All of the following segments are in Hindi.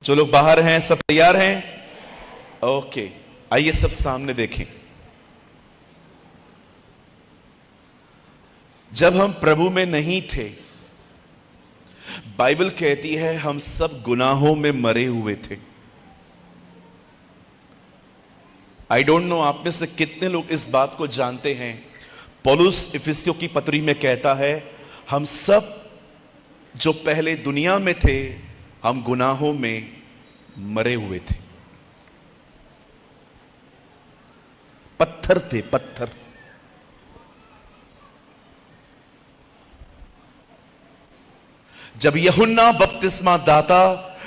जो लोग बाहर हैं सब तैयार हैं? ओके, आइए सब सामने देखें। जब हम प्रभु में नहीं थे, बाइबल कहती है हम सब गुनाहों में मरे हुए थे। आई डोंट नो आप में से कितने लोग इस बात को जानते हैं। पौलुस इफिसियों की पत्री में कहता है हम सब जो पहले दुनिया में थे हम गुनाहों में मरे हुए थे। पत्थर थे, पत्थर। जब यूहन्ना बपतिस्मा दाता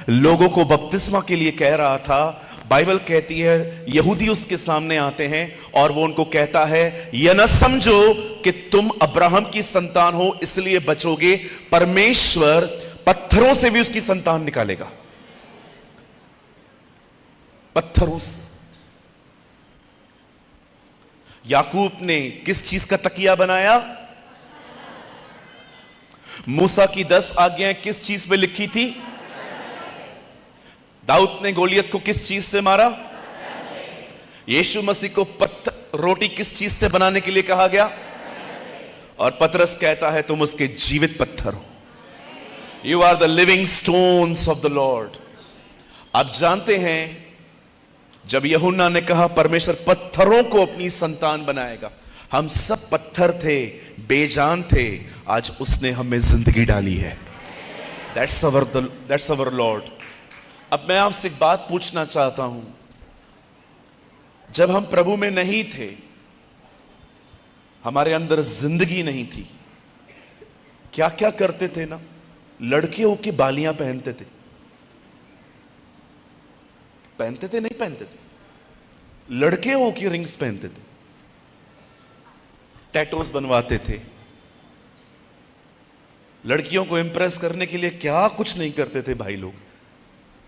लोगों को बपतिस्मा के लिए कह रहा था, बाइबल कहती है यहूदी उसके सामने आते हैं और वो उनको कहता है यह न समझो कि तुम अब्राहम की संतान हो इसलिए बचोगे, परमेश्वर पत्थरों से भी उसकी संतान निकालेगा। पत्थरों से। याकूब ने किस चीज का तकिया बनाया? मूसा की 10 आज्ञाएं किस चीज पे लिखी थी? दाऊद ने गोलियत को किस चीज से मारा? यीशु मसीह को रोटी किस चीज से बनाने के लिए कहा गया? और पतरस कहता है तुम उसके जीवित पत्थर हो। You are the living stones of the Lord. आप जानते हैं जब यूहन्ना ने कहा परमेश्वर पत्थरों को अपनी संतान बनाएगा, हम सब पत्थर थे, बेजान थे, आज उसने हमें जिंदगी डाली है। That's our Lord. अब मैं आपसे एक बात पूछना चाहता हूं, जब हम प्रभु में नहीं थे, हमारे अंदर जिंदगी नहीं थी, क्या क्या करते थे ना? लड़के होके बालियां पहनते थे। पहनते थे? नहीं पहनते थे? लड़के होके रिंग्स पहनते थे, टैटूज बनवाते थे। लड़कियों को इंप्रेस करने के लिए क्या कुछ नहीं करते थे भाई लोग।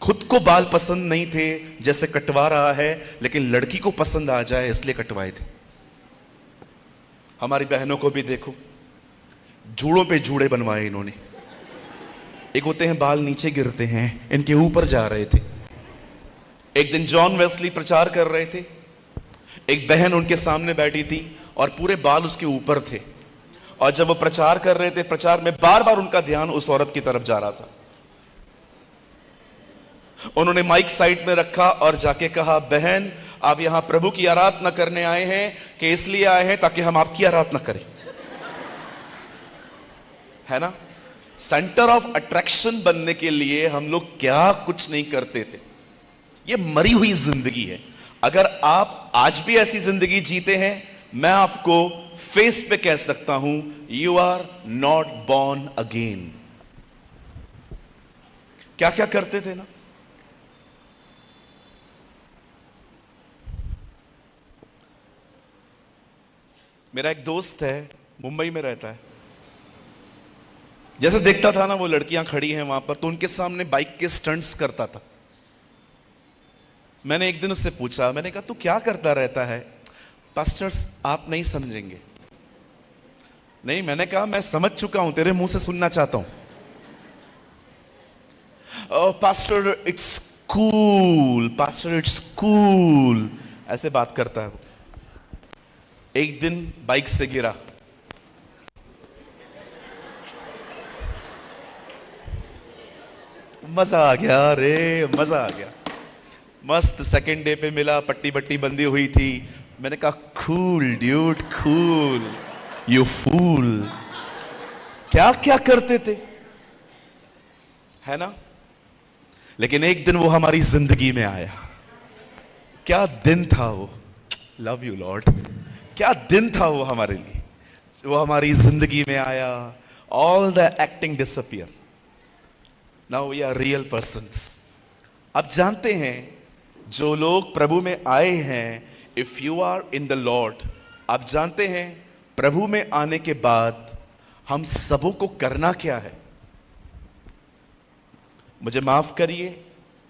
खुद को बाल पसंद नहीं थे जैसे कटवा रहा है, लेकिन लड़की को पसंद आ जाए इसलिए कटवाए थे। हमारी बहनों को भी देखो, जूड़ों पे जूड़े बनवाए इन्होंने। एक होते हैं बाल नीचे गिरते हैं, इनके ऊपर जा रहे थे। एक दिन जॉन वेस्ली प्रचार कर रहे थे, एक बहन उनके सामने बैठी थी और पूरे बाल उसके ऊपर थे, और जब वो प्रचार कर रहे थे, प्रचार में बार बार उनका ध्यान उस औरत की तरफ जा रहा था। उन्होंने माइक साइड में रखा और जाके कहा, बहन आप यहां प्रभु की आराधना करने आए हैं कि इसलिए आए हैं ताकि हम आपकी आराधना करें? है ना? सेंटर ऑफ अट्रैक्शन बनने के लिए हम लोग क्या कुछ नहीं करते थे। ये मरी हुई जिंदगी है। अगर आप आज भी ऐसी जिंदगी जीते हैं, मैं आपको फेस पे कह सकता हूं, you are not born again. क्या क्या करते थे ना? मेरा एक दोस्त है, मुंबई में रहता है। जैसे देखता था ना वो लड़कियां खड़ी हैं वहां पर, तो उनके सामने बाइक के स्टंट्स करता था। मैंने एक दिन उससे पूछा, मैंने कहा तू क्या करता रहता है? पास्टर्स आप नहीं समझेंगे। नहीं, मैंने कहा मैं समझ चुका हूं, तेरे मुंह से सुनना चाहता हूं। Pastor it's cool, pastor it's cool, ऐसे बात करता है वो। एक दिन बाइक से गिरा, मजा आ गया, रे मजा आ गया। मस्त सेकंड डे पे मिला, पट्टी बट्टी बंदी हुई थी। मैंने कहा cool dude, cool, you fool. क्या क्या करते थे, है ना? लेकिन एक दिन वो हमारी जिंदगी में आया। क्या दिन था वो! Love you Lord. क्या दिन था वो हमारे लिए। वो हमारी जिंदगी में आया, all the acting disappear, now we are real persons. अब जानते हैं जो लोग प्रभु में आए हैं, if you are in the Lord, आप जानते हैं प्रभु में आने के बाद हम सबों को करना क्या है? मुझे माफ करिए,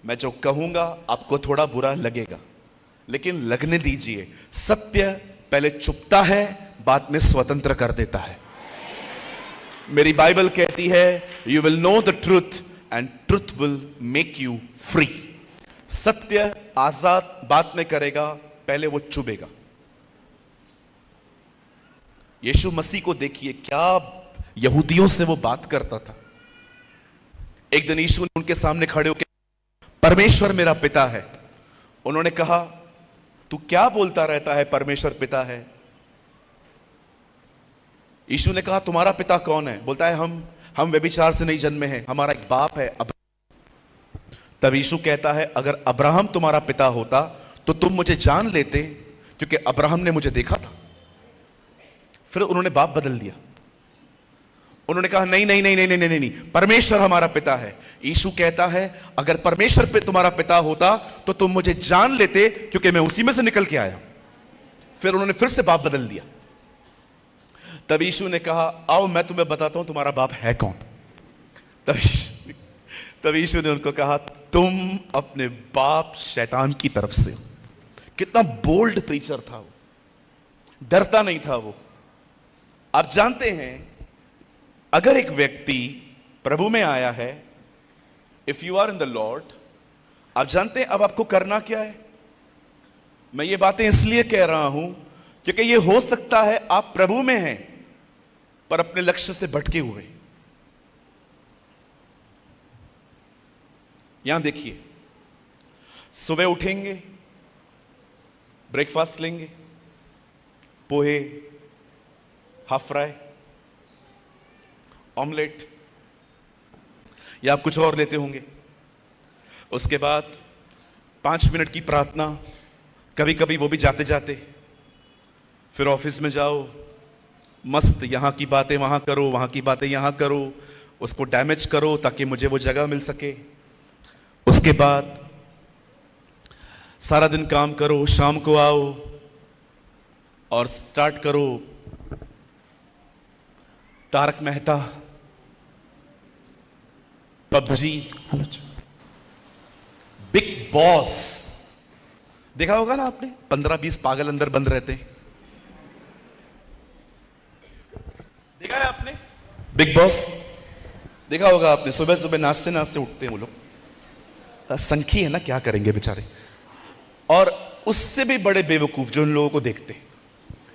मैं जो कहूंगा आपको थोड़ा बुरा लगेगा, लेकिन लगने दीजिए। सत्य पहले चुपता है, बाद में स्वतंत्र कर देता है। मेरी बाइबल कहती है you will know the truth and truth will make you free. सत्य आजाद बाद में करेगा, पहले वो चुभेगा। यीशु मसीह को देखिए, क्या यहूदियों से वो बात करता था। एक दिन यीशु ने उनके सामने खड़े होकर, परमेश्वर मेरा पिता है। उन्होंने कहा, तू क्या बोलता रहता है, परमेश्वर पिता है। यीशु ने कहा, तुम्हारा पिता कौन है? बोलता है, हम व्यभिचार से नहीं जन्मे हैं, हमारा एक बाप है अब्राहम। तब यीशु कहता है, अगर अब्राहम तुम्हारा पिता होता तो तुम मुझे जान लेते, क्योंकि अब्राहम ने मुझे देखा था। फिर उन्होंने बाप बदल दिया। उन्होंने कहा, नहीं नहीं नहीं नहीं नहीं नहीं नहीं, परमेश्वर हमारा पिता है। यीशु कहता है, अगर परमेश्वर पे तुम्हारा पिता होता तो तुम मुझे जान लेते, क्योंकि मैं उसी में से निकल के आया। फिर उन्होंने फिर से बाप बदल दिया। तब यीशु ने कहा, आओ मैं तुम्हें बताता हूं तुम्हारा बाप है कौन। तब यीशु ने उनको कहा, तुम अपने बाप शैतान की तरफ से हो। कितना बोल्ड प्रीचर था वो, डरता नहीं था वो। आप जानते हैं, अगर एक व्यक्ति प्रभु में आया है, if you are in the Lord, आप जानते हैं अब आपको करना क्या है। मैं ये बातें इसलिए कह रहा हूं क्योंकि ये हो सकता है आप प्रभु में हैं पर अपने लक्ष्य से भटके हुए। यहां देखिए, सुबह उठेंगे, ब्रेकफास्ट लेंगे, पोहे, हाफ फ्राई, ऑमलेट, या आप कुछ और लेते होंगे। उसके बाद 5 मिनट की प्रार्थना, कभी कभी वो भी जाते जाते। फिर ऑफिस में जाओ, मस्त यहां की बातें वहां करो, वहां की बातें यहां करो, उसको डैमेज करो ताकि मुझे वो जगह मिल सके। उसके बाद सारा दिन काम करो, शाम को आओ और स्टार्ट करो Tarak Mehta, PUBG, Bigg Boss. देखा होगा ना आपने, 15-20 पागल अंदर बंद रहते हैं। देखा है आपने बिग बॉस? देखा होगा आपने, सुबह सुबह नाचते नाचते उठते हैं वो लोग। संखी है ना, क्या करेंगे बेचारे। और उससे भी बड़े बेवकूफ जो इन लोगों को देखते हैं,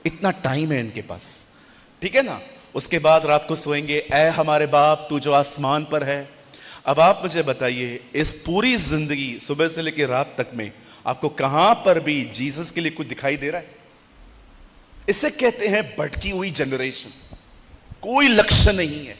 इतना टाइम है इनके पास, ठीक है ना। उसके बाद रात को सोएंगे, ऐ हमारे बाप तू जो आसमान पर है। अब आप मुझे बताइए, इस पूरी जिंदगी सुबह से लेकर रात तक में आपको कहां पर भी जीसस के लिए कुछ दिखाई दे रहा है? इसे कहते हैं भटकी हुई जनरेशन। कोई लक्ष्य नहीं है,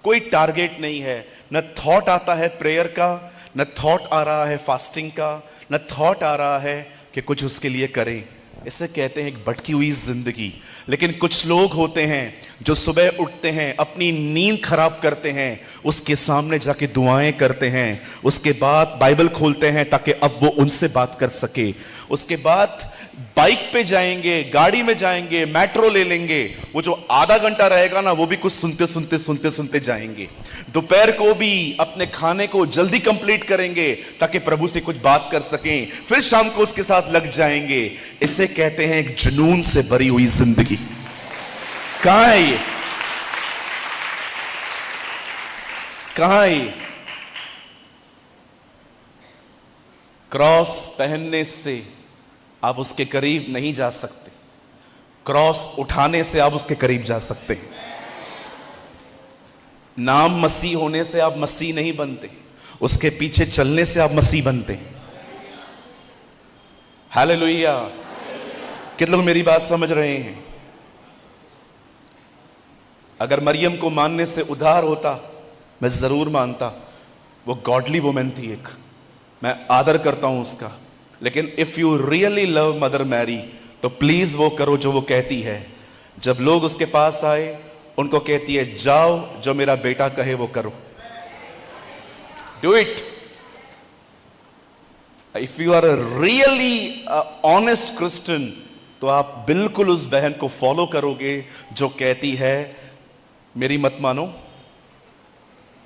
कोई टारगेट नहीं है, न थॉट आता है प्रेयर का, न थॉट आ रहा है फास्टिंग का, न थॉट आ रहा है कि कुछ उसके लिए करें। इसे कहते हैं एक भटकी हुई जिंदगी। लेकिन कुछ लोग होते हैं जो सुबह उठते हैं, अपनी नींद खराब करते हैं, उसके सामने जाके दुआएं करते हैं, उसके बाद बाइबल खोलते हैं ताकि अब वो उनसे बात कर सके। उसके बाद बाइक पे जाएंगे, गाड़ी में जाएंगे, मेट्रो ले लेंगे, वो जो आधा घंटा रहेगा ना वो भी कुछ सुनते सुनते सुनते सुनते जाएंगे। दोपहर को भी अपने खाने को जल्दी कंप्लीट करेंगे ताकि प्रभु से कुछ बात कर सकें, फिर शाम को उसके साथ लग जाएंगे। इसे कहते हैं एक जुनून से भरी हुई जिंदगी। कहां है ये? कहां है ये? क्रॉस पहनने से आप उसके करीब नहीं जा सकते, क्रॉस उठाने से आप उसके करीब जा सकते हैं। नाम मसीह होने से आप मसीह नहीं बनते, उसके पीछे चलने से आप मसीह बनते हैं। हालेलुया। कितने लोग मेरी बात समझ रहे हैं? अगर मरियम को मानने से उद्धार होता, मैं जरूर मानता। वो गॉडली वुमेन थी एक, मैं आदर करता हूं उसका। लेकिन if you really love Mother Mary तो प्लीज वो करो जो वो कहती है। जब लोग उसके पास आए, उनको कहती है, जाओ जो मेरा बेटा कहे वो करो, do it. If you are really honest Christian तो आप बिल्कुल उस बहन को फॉलो करोगे जो कहती है, मेरी मत मानो,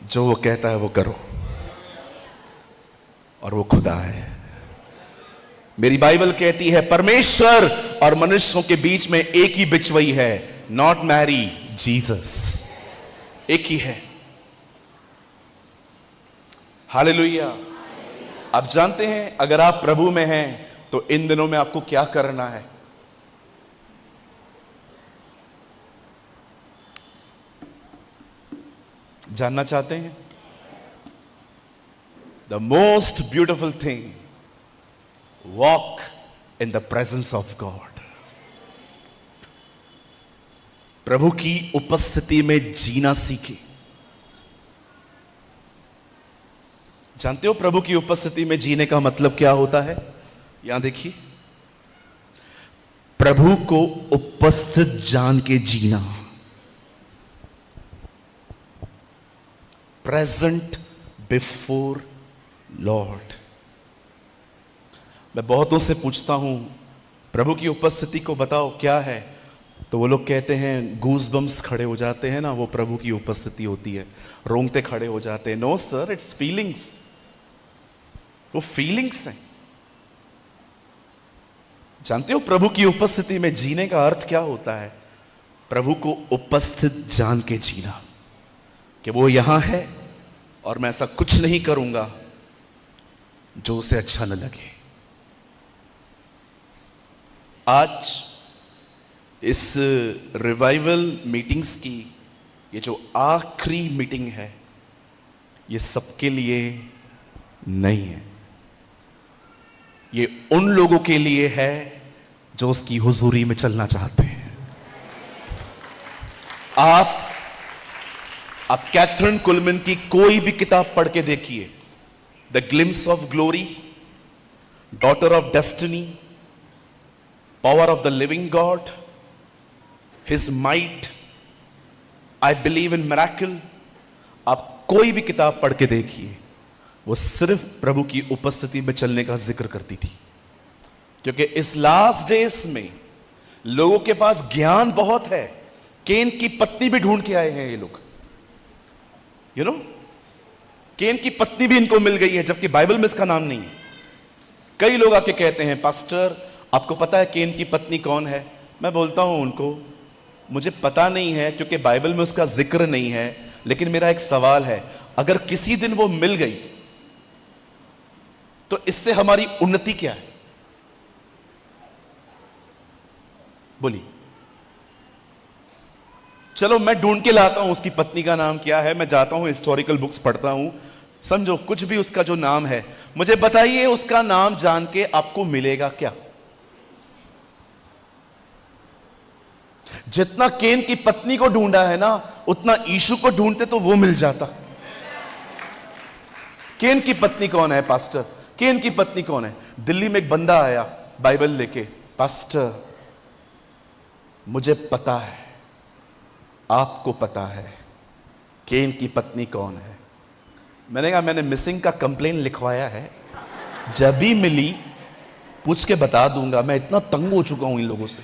जो वो कहता है वो करो, और वो खुदा है। मेरी बाइबल कहती है परमेश्वर और मनुष्यों के बीच में एक ही बिचवई है, नॉट मैरी, जीसस। एक ही है। हालेलुया। आप जानते हैं अगर आप प्रभु में हैं तो इन दिनों में आपको क्या करना है? जानना चाहते हैं? The most beautiful thing, walk in the presence of God. प्रभु की उपस्थिति में जीना सीखे। जानते हो प्रभु की उपस्थिति में जीने का मतलब क्या होता है? यहां देखिए, प्रभु को उपस्थित जान के जीना। Present before Lord. मैं बहुतों से पूछता हूं प्रभु की उपस्थिति को बताओ क्या है, तो वो लोग कहते हैं गूज बम्स खड़े हो जाते हैं ना, वो प्रभु की उपस्थिति होती है, रोंगटे खड़े हो जाते हैं। No sir, it's feelings. वो फीलिंग्स हैं। जानते हो प्रभु की उपस्थिति में जीने का अर्थ क्या होता है? प्रभु को उपस्थित जान के जीना कि वो यहां है और मैं ऐसा कुछ नहीं करूंगा जो उसे अच्छा न लगे। आज इस रिवाइवल मीटिंग्स की ये जो आखिरी मीटिंग है, ये सबके लिए नहीं है। ये उन लोगों के लिए है जो उसकी हुजूरी में चलना चाहते हैं। आप कैथरीन कुलमैन की कोई भी किताब पढ़ के देखिए, the glimpse of glory, daughter of destiny, power of the living God, his might, I believe in miracle. आप कोई भी किताब पढ़ के देखिए, वो सिर्फ प्रभु की उपस्थिति में चलने का जिक्र करती थी। क्योंकि इस लास्ट डेज में लोगों के पास ज्ञान बहुत है। केन की पत्नी भी ढूंढ के आए हैं ये लोग, यू नो, केन की पत्नी भी इनको मिल गई है, जबकि बाइबल में इसका नाम नहीं है। कई लोग आके कहते हैं पास्टर आपको पता है केन की पत्नी कौन है? मैं बोलता हूं उनको मुझे पता नहीं है क्योंकि बाइबल में उसका जिक्र नहीं है, लेकिन मेरा एक सवाल है, अगर किसी दिन वो मिल गई तो इससे हमारी उन्नति क्या है? बोलिए। चलो मैं ढूंढ के लाता हूं उसकी पत्नी का नाम क्या है, मैं जाता हूं हिस्टोरिकल बुक्स पढ़ता हूं, समझो कुछ भी उसका जो नाम है, मुझे बताइए उसका नाम जान के आपको मिलेगा क्या? जितना केन की पत्नी को ढूंढा है ना, उतना यीशु को ढूंढते तो वो मिल जाता। केन की पत्नी कौन है पास्टर? केन की पत्नी कौन है? दिल्ली में एक बंदा आया बाइबल लेके, पास्टर मुझे पता है, आपको पता है केन की पत्नी कौन है? मैंने कहा मैंने मिसिंग का कंप्लेन लिखवाया है, जब भी मिली पूछ के बता दूंगा। मैं इतना तंग हो चुका हूं इन लोगों से।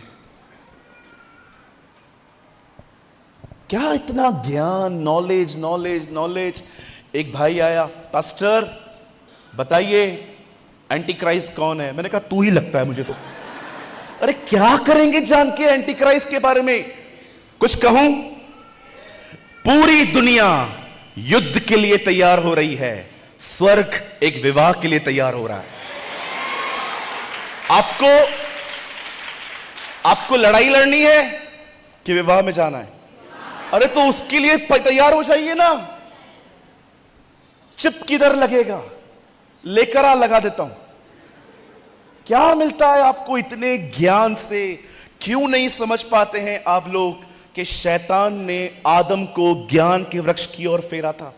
क्या इतना ज्ञान, नॉलेज नॉलेज नॉलेज। एक भाई आया, पास्टर बताइए एंटी क्राइस्ट कौन है? मैंने कहा तू ही लगता है मुझे तो। अरे क्या करेंगे जान के एंटी क्राइस्ट के बारे में? कुछ कहूं? पूरी दुनिया युद्ध के लिए तैयार हो रही है, स्वर्ग एक विवाह के लिए तैयार हो रहा है। आपको लड़ाई लड़नी है कि विवाह में जाना है? अरे तो उसके लिए तैयार हो जाइए ना। चिप किधर लगेगा? लेकर आ, लगा देता हूं। क्या मिलता है आपको इतने ज्ञान से? क्यों नहीं समझ पाते हैं आप लोग कि शैतान ने आदम को ज्ञान के वृक्ष की ओर फेरा था?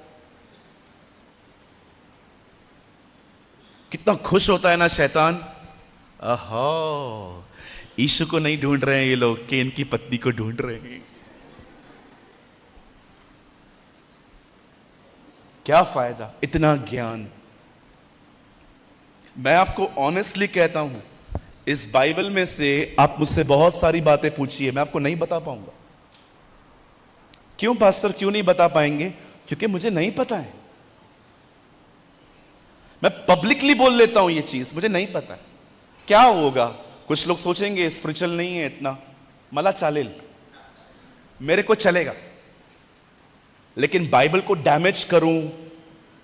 कितना खुश होता है ना शैतान। आहा, यीशु को नहीं ढूंढ रहे हैं ये लोग, केन की पत्नी को ढूंढ रहे हैं। क्या फायदा इतना ज्ञान? मैं आपको ऑनेस्टली कहता हूं, इस बाइबल में से आप मुझसे बहुत सारी बातें पूछिए, मैं आपको नहीं बता पाऊंगा। क्यों पास्टर, क्यों नहीं बता पाएंगे? क्योंकि मुझे नहीं पता है। मैं पब्लिकली बोल लेता हूं ये चीज, मुझे नहीं पता है क्या होगा। कुछ लोग सोचेंगे स्पिरिचुअल नहीं है इतना, मला चालेल, मेरे को चलेगा, लेकिन बाइबल को डैमेज करूं,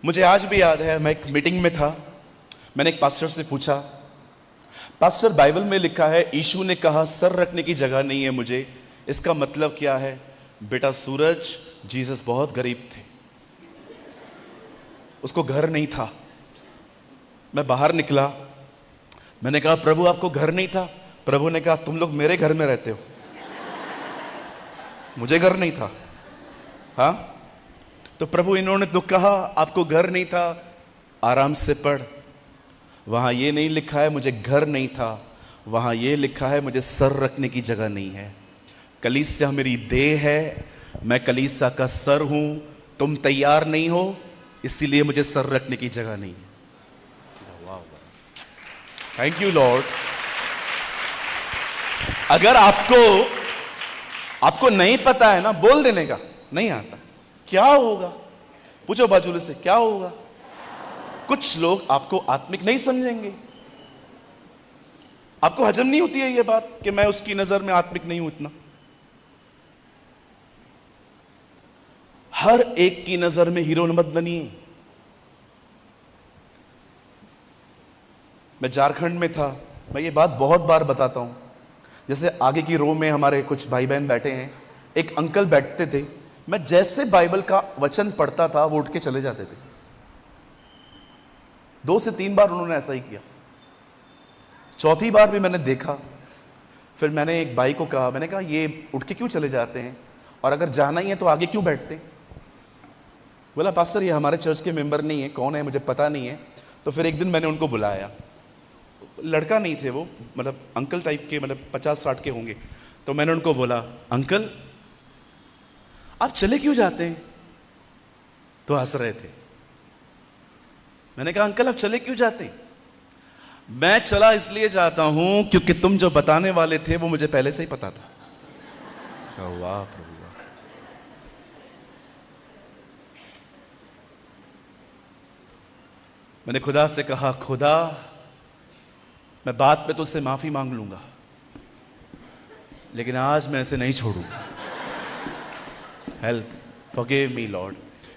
मुझे आज भी याद है, मैं एक मीटिंग में था, मैंने एक पास्टर से पूछा, पास्टर बाइबल में लिखा है यीशु ने कहा सर रखने की जगह नहीं है मुझे, इसका मतलब क्या है? बेटा सूरज, जीसस बहुत गरीब थे, उसको घर नहीं था। मैं बाहर निकला, मैंने कहा प्रभु आपको घर नहीं था? प्रभु ने कहा तुम लोग मेरे घर में रहते हो, मुझे घर नहीं था। हाँ, तो प्रभु इन्होंने तो कहा आपको घर नहीं था, आराम से पढ़, वहां ये नहीं लिखा है मुझे घर नहीं था, वहां ये लिखा है मुझे सर रखने की जगह नहीं है। कलीसिया मेरी देह है, मैं कलीसिया का सर हूं, तुम तैयार नहीं हो इसीलिए मुझे सर रखने की जगह नहीं है। Thank you Lord. अगर आपको नहीं पता है ना, बोल देने का, नहीं आता क्या होगा? पूछो बाजूले से क्या होगा? कुछ लोग आपको आत्मिक नहीं समझेंगे, आपको हजम नहीं होती है ये बात कि मैं उसकी नजर में आत्मिक नहीं हूं इतना। हर एक की नजर में हीरो मत बनिए। मैं झारखंड में था, मैं ये बात बहुत बार बताता हूं, जैसे आगे की रो में हमारे कुछ भाई बहन बैठे हैं, एक अंकल बैठते थे, मैं जैसे बाइबल का वचन पढ़ता था वो उठ के चले जाते थे। 2 से 3 बार उन्होंने ऐसा ही किया। चौथी बार भी मैंने देखा, फिर मैंने एक भाई को कहा, मैंने कहा ये उठ के क्यों चले जाते हैं, और अगर जाना ही है तो आगे क्यों बैठते हैं? बोला पास्टर ये हमारे चर्च के मेंबर नहीं है, कौन है मुझे पता नहीं है। तो फिर एक दिन मैंने उनको बुलाया, लड़का नहीं थे वो, मतलब अंकल टाइप के, मतलब 50-60 के होंगे। तो मैंने उनको बोला अंकल आप चले क्यों जाते हैं? तो हंस रहे थे। मैंने कहा अंकल आप चले क्यों जाते हैं? मैं चला इसलिए जाता हूं क्योंकि तुम जो बताने वाले थे वो मुझे पहले से ही पता था। वाह प्रभु वाह। मैंने खुदा से कहा खुदा मैं बात पे तुझसे माफी मांग लूंगा, लेकिन आज मैं इसे नहीं छोड़ूंगा। Help, forgive me Lord.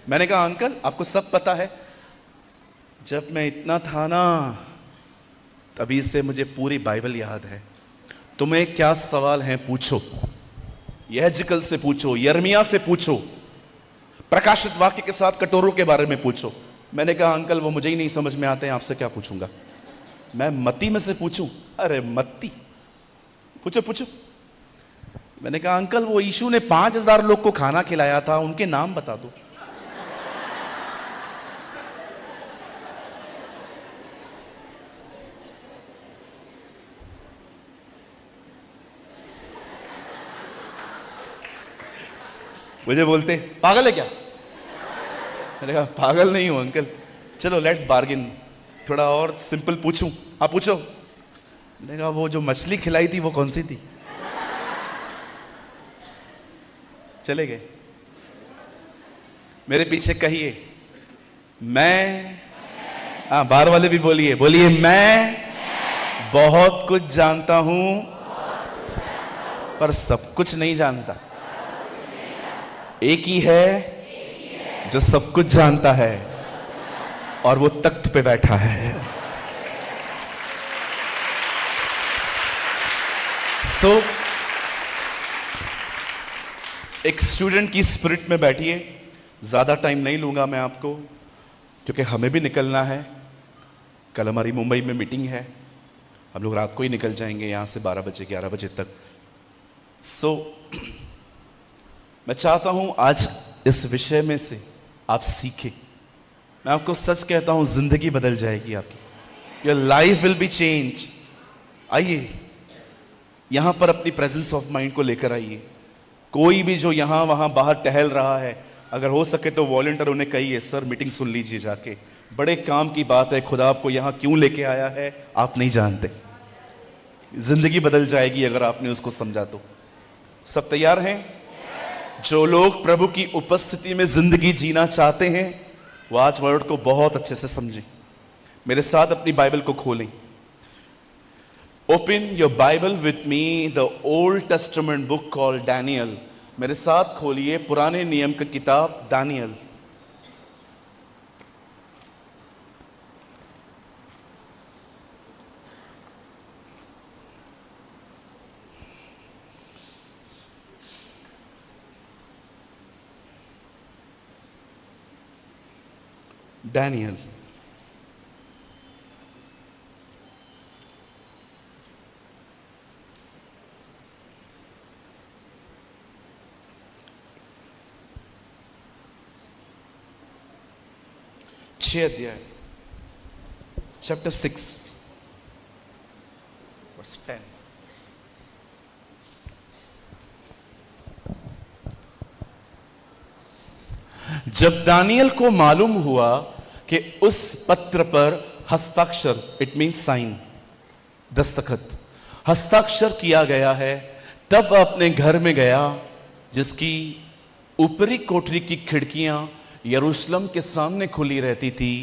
मैंने कहा अंकल आपको सब पता है, जब मैं इतना था ना तभी से मुझे पूरी बाइबल याद है। तुम्हें क्या सवाल हैं पूछो, यहेजकल से पूछो, यर्मिया से पूछो, प्रकाशित वाक्य के साथ कटोरों के बारे में पूछो। मैंने कहा अंकल वो मुझे ही नहीं समझ में आते हैं, आपसे क्या पूछूंगा? मैं मत्ती में से पूछूं? अरे मत्ती पूछो पूछो। मैंने कहा अंकल वो यीशु ने 5000 लोग को खाना खिलाया था, उनके नाम बता दो। मुझे बोलते पागल है क्या? मैंने कहा पागल नहीं हूं अंकल, चलो लेट्स बार्गिन, थोड़ा और सिंपल पूछूं? हाँ पूछो। मैंने कहा वो जो मछली खिलाई थी वो कौन सी थी? चले गए। मेरे पीछे कहिए मैं, हाँ बाहर वाले भी बोलिए, बोलिए मैं बहुत कुछ जानता हूं पर सब कुछ नहीं जानता। एक ही है जो सब कुछ जानता है और वो तख्त पे बैठा है। सो एक स्टूडेंट की स्पिरिट में बैठिए। ज्यादा टाइम नहीं लूंगा मैं आपको, क्योंकि हमें भी निकलना है। कल हमारी मुंबई में मीटिंग है, हम लोग रात को ही निकल जाएंगे यहां से 12 बजे 11 बजे तक। सो मैं चाहता हूं आज इस विषय में से आप सीखें। मैं आपको सच कहता हूं जिंदगी बदल जाएगी आपकी, your life will be change. आइए यहां पर अपनी प्रेजेंस ऑफ माइंड को लेकर आइए। कोई भी जो यहां वहां बाहर टहल रहा है, अगर हो सके तो वॉलंटियर उन्हें कहिए सर मीटिंग सुन लीजिए जाके, बड़े काम की बात है, खुदा आपको यहां क्यों लेके आया है आप नहीं जानते। जिंदगी बदल जाएगी अगर आपने उसको समझा तो। सब तैयार हैं? जो लोग प्रभु की उपस्थिति में जिंदगी जीना चाहते हैं वो आज वर्ड को बहुत अच्छे से समझें। मेरे साथ अपनी बाइबल को खोलें। Open your Bible with me the old testament book called Daniel. मेरे साथ खोलिए पुराने नियम की किताब दानियल। डैनियल। छह अध्याय, चैप्टर 6 वर्स 10। जब दानियल को मालूम हुआ कि उस पत्र पर हस्ताक्षर, इट मीन्स साइन, दस्तखत, हस्ताक्षर किया गया है, तब वह अपने घर में गया, जिसकी ऊपरी कोठरी की खिड़कियां यरूशलेम के सामने खुली रहती थी,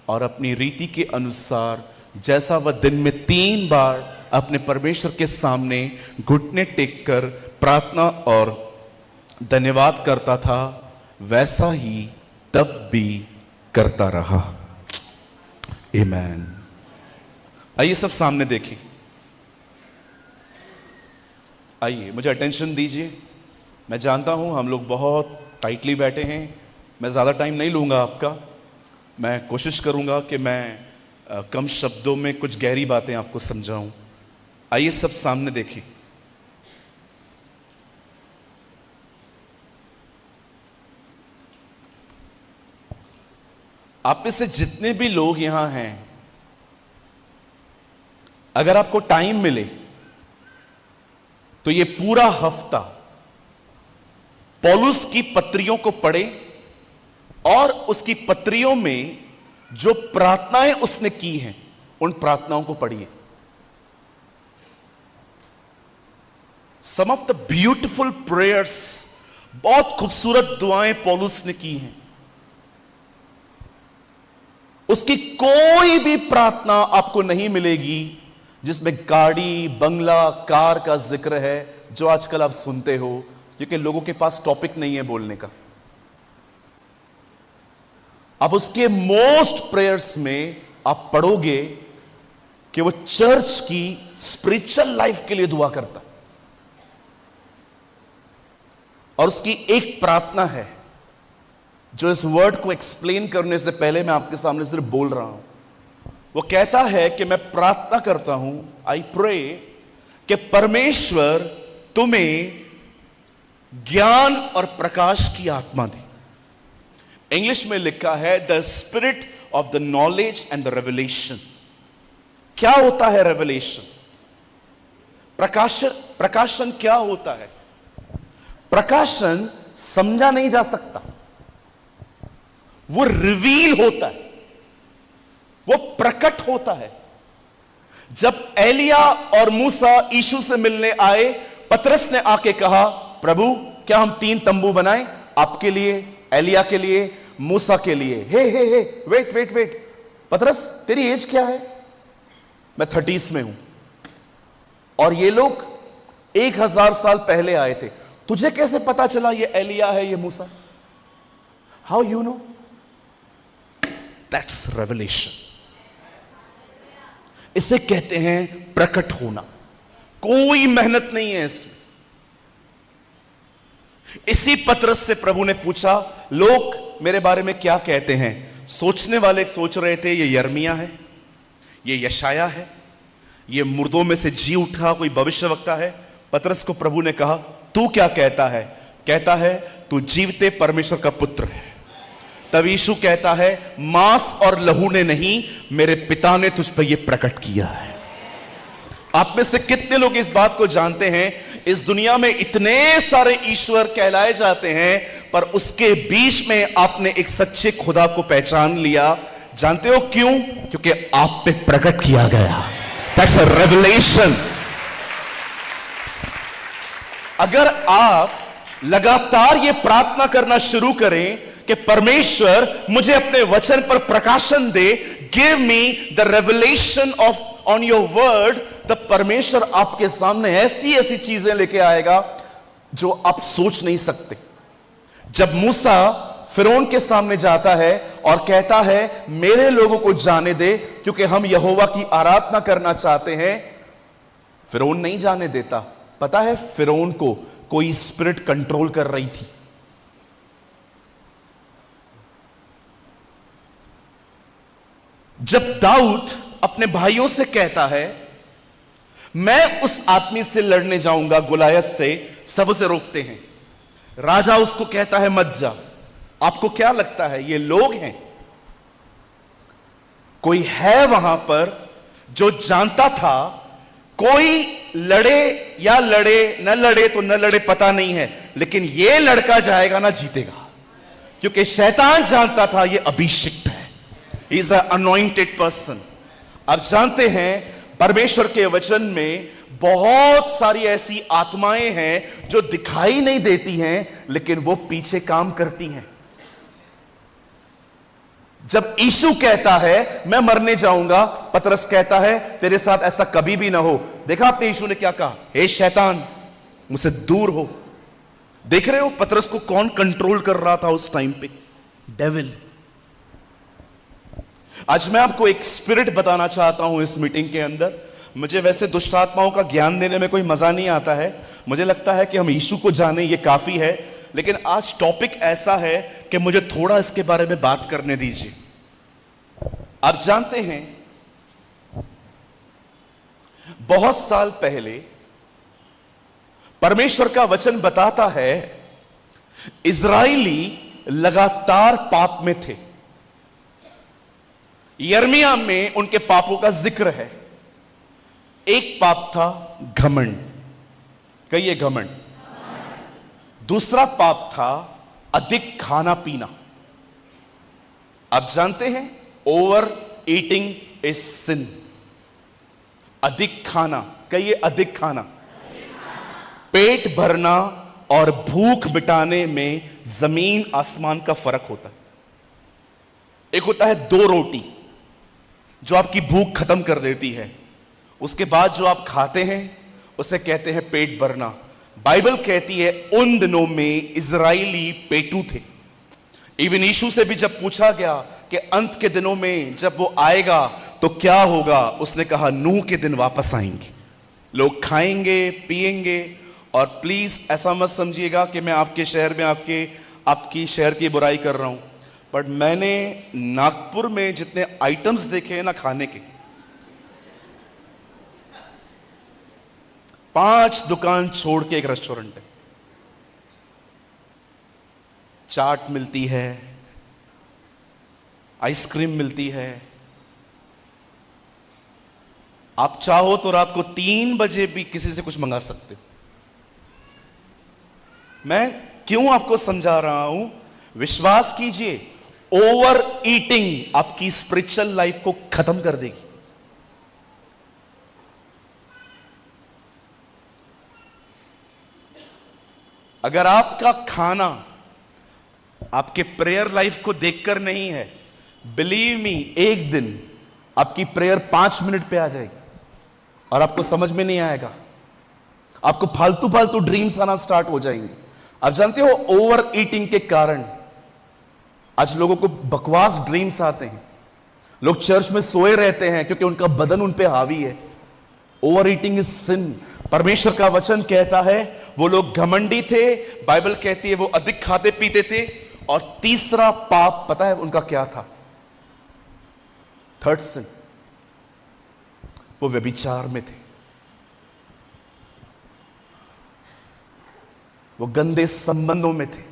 और अपनी रीति के अनुसार जैसा वह दिन में 3 बार अपने परमेश्वर के सामने घुटने टेककर प्रार्थना और धन्यवाद करता था, वैसा ही तब भी करता रहा। आमीन। आइए सब सामने देखिए, आइए मुझे अटेंशन दीजिए। मैं जानता हूं हम लोग बहुत टाइटली बैठे हैं, मैं ज़्यादा टाइम नहीं लूँगा आपका। मैं कोशिश करूँगा कि मैं कम शब्दों में कुछ गहरी बातें आपको समझाऊं। आइए सब सामने देखिए। आप में से जितने भी लोग यहां हैं, अगर आपको टाइम मिले तो ये पूरा हफ्ता पौलुस की पत्रियों को पढ़ें, और उसकी पत्रियों में जो प्रार्थनाएं उसने की हैं उन प्रार्थनाओं को पढ़िए। सम ऑफ द ब्यूटिफुल प्रेयर्स, बहुत खूबसूरत दुआएं पौलुस ने की हैं। उसकी कोई भी प्रार्थना आपको नहीं मिलेगी जिसमें गाड़ी, बंगला, कार का जिक्र है, जो आजकल आप सुनते हो, क्योंकि लोगों के पास टॉपिक नहीं है बोलने का। अब उसके मोस्ट प्रेयर्स में आप पढ़ोगे कि वो चर्च की स्पिरिचुअल लाइफ के लिए दुआ करता, और उसकी एक प्रार्थना है जो इस वर्ड को एक्सप्लेन करने से पहले मैं आपके सामने सिर्फ बोल रहा हूं। वो कहता है कि मैं प्रार्थना करता हूं, आई प्रे, कि परमेश्वर तुम्हें ज्ञान और प्रकाश की आत्मा दे। इंग्लिश में लिखा है the spirit of the knowledge and the revelation. क्या होता है रेवलेशन? प्रकाशन क्या होता है? प्रकाशन समझा नहीं जा सकता, वो रिवील होता है, वो प्रकट होता है। जब एलिया और मूसा यीशु से मिलने आए, पतरस ने आके कहा, प्रभु क्या हम 3 तंबू बनाएं, आपके लिए, एलिया के लिए, मूसा के लिए। हे वेट वेट वेट, पतरस तेरी एज क्या है? मैं 30s में हूं, और ये लोग 1000 साल पहले आए थे, तुझे कैसे पता चला ये एलिया है, ये मूसा? How you know? That's revelation. इसे कहते हैं प्रकट होना। कोई मेहनत नहीं है इसमें। इसी पतरस से प्रभु ने पूछा, लोग मेरे बारे में क्या कहते हैं? सोचने वाले सोच रहे थे ये यर्मिया है, ये यशाया है, ये मुर्दों में से जी उठा कोई भविष्यवक्ता है। पतरस को प्रभु ने कहा, तू क्या कहता है? कहता है तू जीवते परमेश्वर का पुत्र है। तब यीशु कहता है, मांस और लहू ने नहीं, मेरे पिता ने तुझ पर यह प्रकट किया है। आप में से कितने लोग इस बात को जानते हैं? इस दुनिया में इतने सारे ईश्वर कहलाए जाते हैं, पर उसके बीच में आपने एक सच्चे खुदा को पहचान लिया। जानते हो क्यों? क्योंकि आप पे प्रकट किया गया। That's a revelation. अगर आप लगातार ये प्रार्थना करना शुरू करें कि परमेश्वर मुझे अपने वचन पर प्रकाशन दे, give me the revelation of on your word, तब परमेश्वर आपके सामने ऐसी ऐसी चीजें लेके आएगा जो आप सोच नहीं सकते। जब मूसा फिरौन के सामने जाता है और कहता है, मेरे लोगों को जाने दे क्योंकि हम यहोवा की आराधना करना चाहते हैं, फिरौन नहीं जाने देता। पता है फिरौन को कोई स्पिरिट कंट्रोल कर रही थी। जब दाऊद अपने भाइयों से कहता है मैं उस आदमी से लड़ने जाऊंगा गुलायत से, सब उसे रोकते हैं। राजा उसको कहता है मत जा। आपको क्या लगता है ये लोग हैं? कोई है वहां पर जो जानता था कोई लड़े या लड़े न लड़े तो न लड़े पता नहीं है, लेकिन ये लड़का जाएगा ना जीतेगा, क्योंकि शैतान जानता था ये अभिषिक्त है, इज अ अनॉइंटेड पर्सन। आप जानते हैं परमेश्वर के वचन में बहुत सारी ऐसी आत्माएं हैं जो दिखाई नहीं देती हैं लेकिन वो पीछे काम करती हैं। जब यीशु कहता है मैं मरने जाऊंगा, पतरस कहता है तेरे साथ ऐसा कभी भी ना हो। देखा आपने यीशु ने क्या कहा? हे शैतान मुझसे दूर हो। देख रहे हो पतरस को कौन कंट्रोल कर रहा था उस टाइम पे? डेविल। आज मैं आपको एक स्पिरिट बताना चाहता हूं इस मीटिंग के अंदर। मुझे वैसे दुष्ट आत्माओं का ज्ञान देने में कोई मजा नहीं आता है, मुझे लगता है कि हम यीशु को जाने ये काफी है, लेकिन आज टॉपिक ऐसा है कि मुझे थोड़ा इसके बारे में बात करने दीजिए। आप जानते हैं बहुत साल पहले परमेश्वर का वचन बताता है इजराइली लगातार पाप में थे। यिर्मयाह में उनके पापों का जिक्र है। एक पाप था घमंड, कहिए घमंड। दूसरा पाप था अधिक खाना पीना। आप जानते हैं ओवर ईटिंग इज सिन। अधिक खाना, कहिए अधिक खाना। पेट भरना और भूख मिटाने में जमीन आसमान का फर्क होता है। एक होता है दो रोटी जो आपकी भूख खत्म कर देती है, उसके बाद जो आप खाते हैं उसे कहते हैं पेट भरना। बाइबल कहती है उन दिनों में इजराइली पेटू थे। इवन यीशु से भी जब पूछा गया कि अंत के दिनों में जब वो आएगा तो क्या होगा, उसने कहा नूह के दिन वापस आएंगे, लोग खाएंगे पिएंगे। और प्लीज ऐसा मत समझिएगा कि मैं आपके शहर में आपकी शहर की बुराई कर रहा हूं, बट मैंने नागपुर में जितने आइटम्स देखे हैं ना खाने के, 5 दुकान छोड़ के एक रेस्टोरेंट है। चाट मिलती है, आइसक्रीम मिलती है। आप चाहो तो रात को 3 बजे भी किसी से कुछ मंगा सकते हो। मैं क्यों आपको समझा रहा हूं? विश्वास कीजिए ओवर ईटिंग आपकी स्पिरिचुअल लाइफ को खत्म कर देगी। अगर आपका खाना आपके प्रेयर लाइफ को देखकर नहीं है, बिलीव मी एक दिन आपकी प्रेयर 5 मिनट पे आ जाएगी और आपको समझ में नहीं आएगा। आपको फालतू फालतू ड्रीम्स आना स्टार्ट हो जाएंगे। आप जानते हो ओवर ईटिंग के कारण आज लोगों को बकवास ड्रीम्स आते हैं। लोग चर्च में सोए रहते हैं क्योंकि उनका बदन उन पे हावी है। ओवर ईटिंग इज सिन। परमेश्वर का वचन कहता है वो लोग घमंडी थे, बाइबल कहती है वो अधिक खाते पीते थे। और तीसरा पाप पता है उनका क्या था? थर्ड सिन, वो व्यभिचार में थे, वो गंदे संबंधों में थे।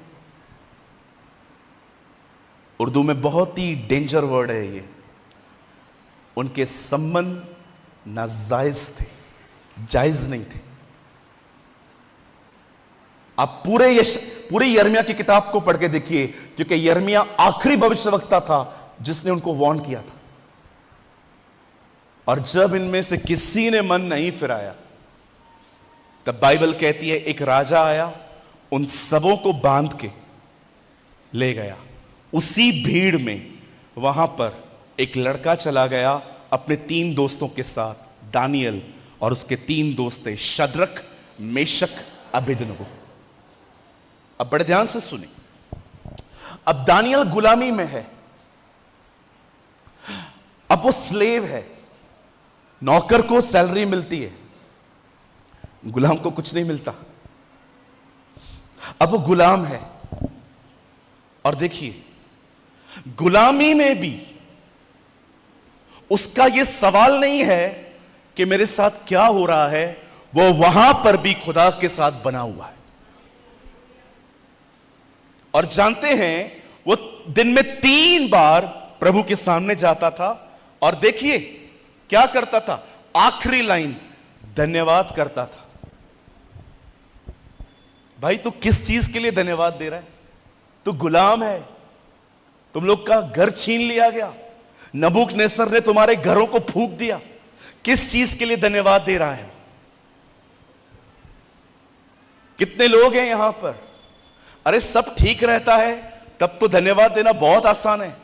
उर्दू में बहुत ही डेंजर वर्ड है ये। उनके संबंध नाजायज थे, जायज नहीं थे। आप पूरे यिर्मयाह की किताब को पढ़ के देखिए, क्योंकि यिर्मयाह आखिरी भविष्यवक्ता था जिसने उनको वार्न किया था। और जब इनमें से किसी ने मन नहीं फिराया, तब बाइबल कहती है एक राजा आया, उन सबों को बांध के ले गया। उसी भीड़ में वहां पर एक लड़का चला गया अपने 3 दोस्तों के साथ, दानियल और उसके 3 दोस्त थे, शद्रक, मेशक, अबेदनगो। अब बड़े ध्यान से सुने। अब दानियल गुलामी में है, अब वो स्लेव है, नौकर को सैलरी मिलती है, गुलाम को कुछ नहीं मिलता। अब वो गुलाम है। और देखिए गुलामी में भी उसका यह सवाल नहीं है कि मेरे साथ क्या हो रहा है, वो वहां पर भी खुदा के साथ बना हुआ है। और जानते हैं वो दिन में 3 बार प्रभु के सामने जाता था और देखिए क्या करता था, आखिरी लाइन धन्यवाद करता था। भाई तू किस चीज के लिए धन्यवाद दे रहा है? तू गुलाम है, तुम लोग का घर छीन लिया गया, नबूकदनेस्सर ने तुम्हारे घरों को फूंक दिया, किस चीज के लिए धन्यवाद दे रहा है? कितने लोग हैं यहां पर, अरे सब ठीक रहता है तब तो धन्यवाद देना बहुत आसान है।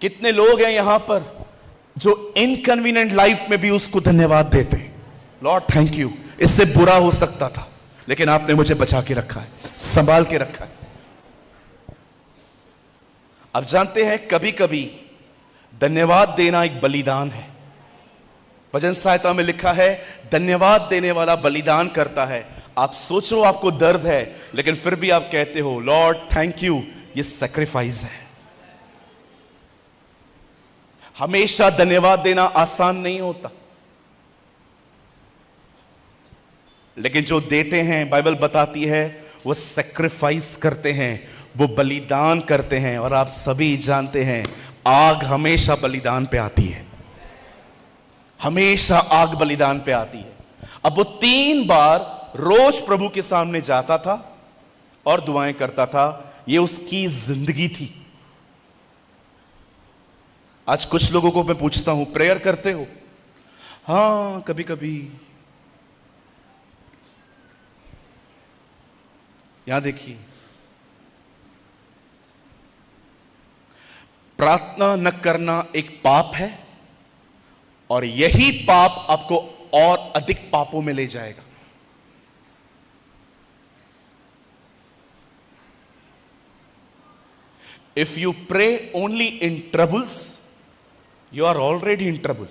कितने लोग हैं यहां पर जो इनकन्वीनियंट लाइफ में भी उसको धन्यवाद देते हैं, लॉर्ड थैंक यू, इससे बुरा हो सकता था लेकिन आपने मुझे बचा के रखा है, संभाल के रखा है। अब जानते हैं कभी कभी धन्यवाद देना एक बलिदान है। भजन सहायता में लिखा है धन्यवाद देने वाला बलिदान करता है। आप सोचो आपको दर्द है लेकिन फिर भी आप कहते हो लॉर्ड थैंक यू, ये सैक्रिफाइस है। हमेशा धन्यवाद देना आसान नहीं होता, लेकिन जो देते हैं बाइबल बताती है वो सैक्रिफाइस करते हैं, वो बलिदान करते हैं। और आप सभी जानते हैं आग हमेशा बलिदान पे आती है, हमेशा आग बलिदान पे आती है। अब वो 3 बार रोज प्रभु के सामने जाता था और दुआएं करता था, ये उसकी जिंदगी थी। आज कुछ लोगों को मैं पूछता हूं प्रेयर करते हो? हां कभी कभी। यहां देखिए, प्रार्थना न करना एक पाप है और यही पाप आपको और अधिक पापों में ले जाएगा। If you pray only in troubles, you are already in trouble.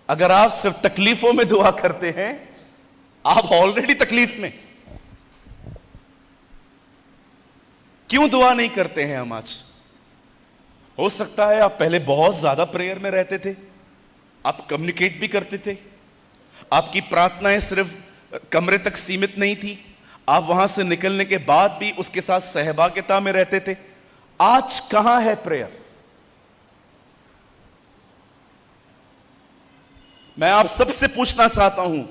अगर आप सिर्फ तकलीफों में दुआ करते हैं, आप ऑलरेडी तकलीफ में। क्यों दुआ नहीं करते हैं हम आज? हो सकता है आप पहले बहुत ज्यादा प्रेयर में रहते थे, आप कम्युनिकेट भी करते थे, आपकी प्रार्थनाएं सिर्फ कमरे तक सीमित नहीं थी, आप वहां से निकलने के बाद भी उसके साथ सहभागिता में रहते थे। आज कहां है प्रेयर? मैं आप सबसे पूछना चाहता हूं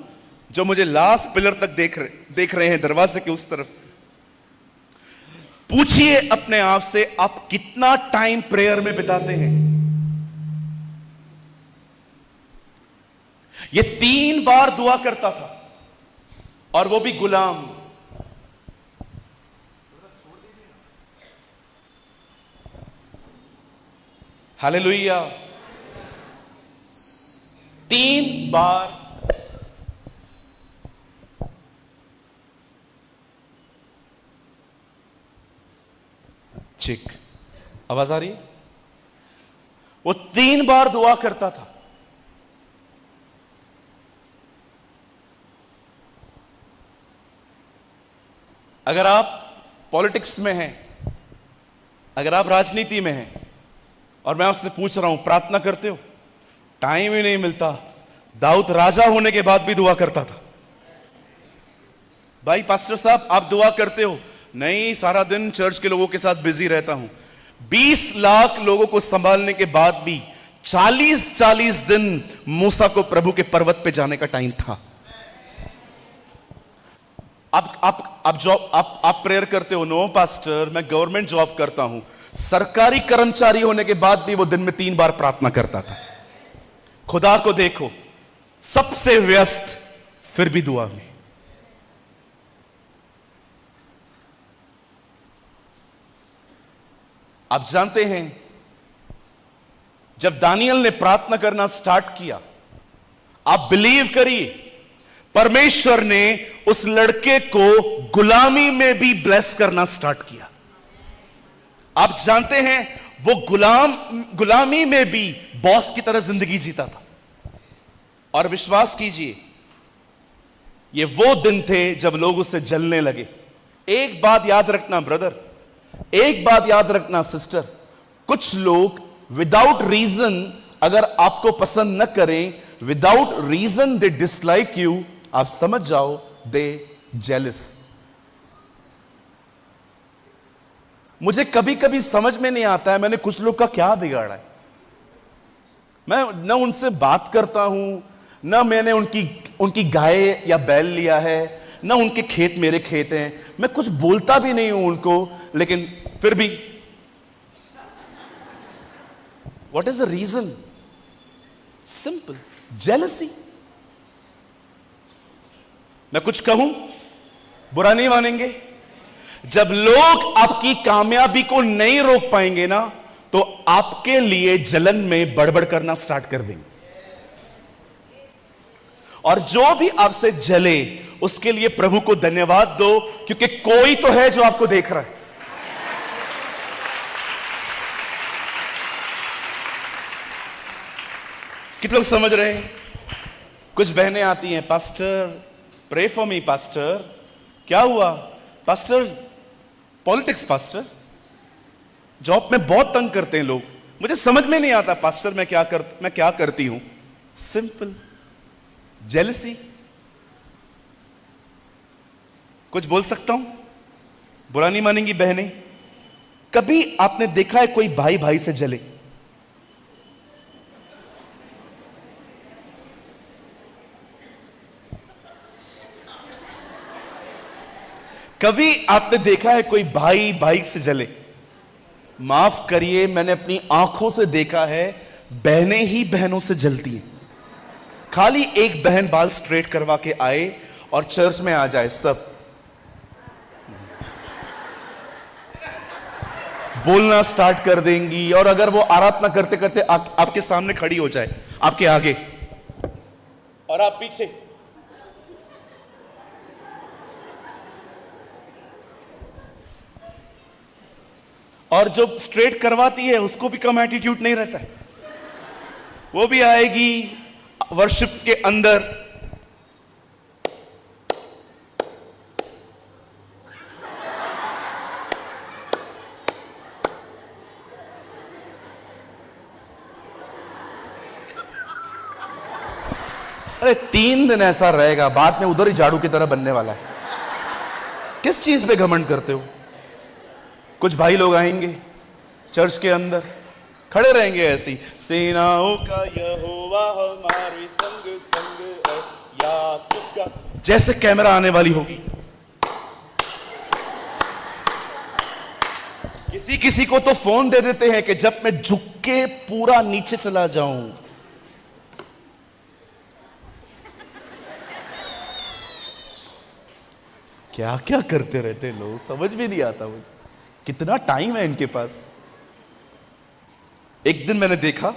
जो मुझे लास्ट पिलर तक देख रहे हैं, दरवाजे के उस तरफ, पूछिए अपने आप से आप कितना टाइम प्रेयर में बिताते हैं? ये 3 बार दुआ करता था और वो भी गुलाम। हालेलुया। 3 बार चिक, आवाज आ रही है? वो 3 बार दुआ करता था। अगर आप पॉलिटिक्स में हैं, अगर आप राजनीति में हैं और मैं आपसे पूछ रहा हूं प्रार्थना करते हो? टाइम ही नहीं मिलता। दाऊद राजा होने के बाद भी दुआ करता था। भाई पास्टर साहब आप दुआ करते हो? नहीं, सारा दिन चर्च के लोगों के साथ बिजी रहता हूं। 20 लाख लोगों को संभालने के बाद भी 40-40 दिन मूसा को प्रभु के पर्वत पे जाने का टाइम था। आप प्रेयर करते हो? नो पास्टर, मैं गवर्नमेंट जॉब करता हूं। सरकारी कर्मचारी होने के बाद भी वो दिन में 3 बार प्रार्थना करता था। खुदा को देखो, सबसे व्यस्त फिर भी दुआ में। आप जानते हैं जब दानियल ने प्रार्थना करना स्टार्ट किया, आप बिलीव करिए परमेश्वर ने उस लड़के को गुलामी में भी ब्लेस करना स्टार्ट किया। आप जानते हैं वो गुलामी में भी बॉस की तरह जिंदगी जीता था। और विश्वास कीजिए ये वो दिन थे जब लोग उससे जलने लगे। एक बात याद रखना ब्रदर, एक बात याद रखना सिस्टर, कुछ लोग विदाउट रीजन अगर आपको पसंद न करें, without reason they dislike you, आप समझ जाओ दे जेलस। मुझे कभी कभी समझ में नहीं आता है मैंने कुछ लोग का क्या बिगाड़ा है। मैं न उनसे बात करता हूं, न मैंने उनकी गाय या बैल लिया है, न उनके खेत मेरे खेत हैं, मैं कुछ बोलता भी नहीं हूं उनको, लेकिन फिर भी what is the reason? Simple, jealousy. मैं कुछ कहूं बुरा नहीं मानेंगे। जब लोग आपकी कामयाबी को नहीं रोक पाएंगे ना, तो आपके लिए जलन में बड़बड़ करना स्टार्ट कर देंगे। और जो भी आपसे जले उसके लिए प्रभु को धन्यवाद दो, क्योंकि कोई तो है जो आपको देख रहा है। कितने लोग समझ रहे हैं? कुछ बहनें आती हैं, pastor pray for me pastor. क्या हुआ पास्टर? पॉलिटिक्स पास्टर, जॉब में बहुत तंग करते हैं लोग, मुझे समझ में नहीं आता पास्टर मैं क्या करती हूं। Simple, jealousy. कुछ बोल सकता हूं, बुरा नहीं मानेंगी बहनें। कभी आपने देखा है कोई भाई भाई से जले? कभी आपने देखा है कोई भाई भाई से जले? माफ करिए, मैंने अपनी आंखों से देखा है बहनें ही बहनों से जलती हैं। खाली एक बहन बाल स्ट्रेट करवा के आए और चर्च में आ जाए, सब बोलना स्टार्ट कर देंगी। और अगर वो आराधना करते करते आपके सामने खड़ी हो जाए, आपके आगे, और आप पीछे, और जो स्ट्रेट करवाती है उसको भी कम एटीट्यूड नहीं रहता है, वो भी आएगी वर्शिप के अंदर, अरे 3 दिन ऐसा रहेगा, बाद में उधर ही झाड़ू की तरह बनने वाला है। किस चीज पे घमंड करते हो? कुछ भाई लोग आएंगे चर्च के अंदर, खड़े रहेंगे ऐसी, सेनाओं का यहोवा हमारे संग संग है, याकूब का, जैसे कैमरा आने वाली होगी। किसी किसी को तो फोन दे देते हैं कि जब मैं झुक के पूरा नीचे चला जाऊं। क्या क्या करते रहते हैं लोग, समझ में नहीं आता मुझे, कितना टाइम है इनके पास। एक दिन मैंने देखा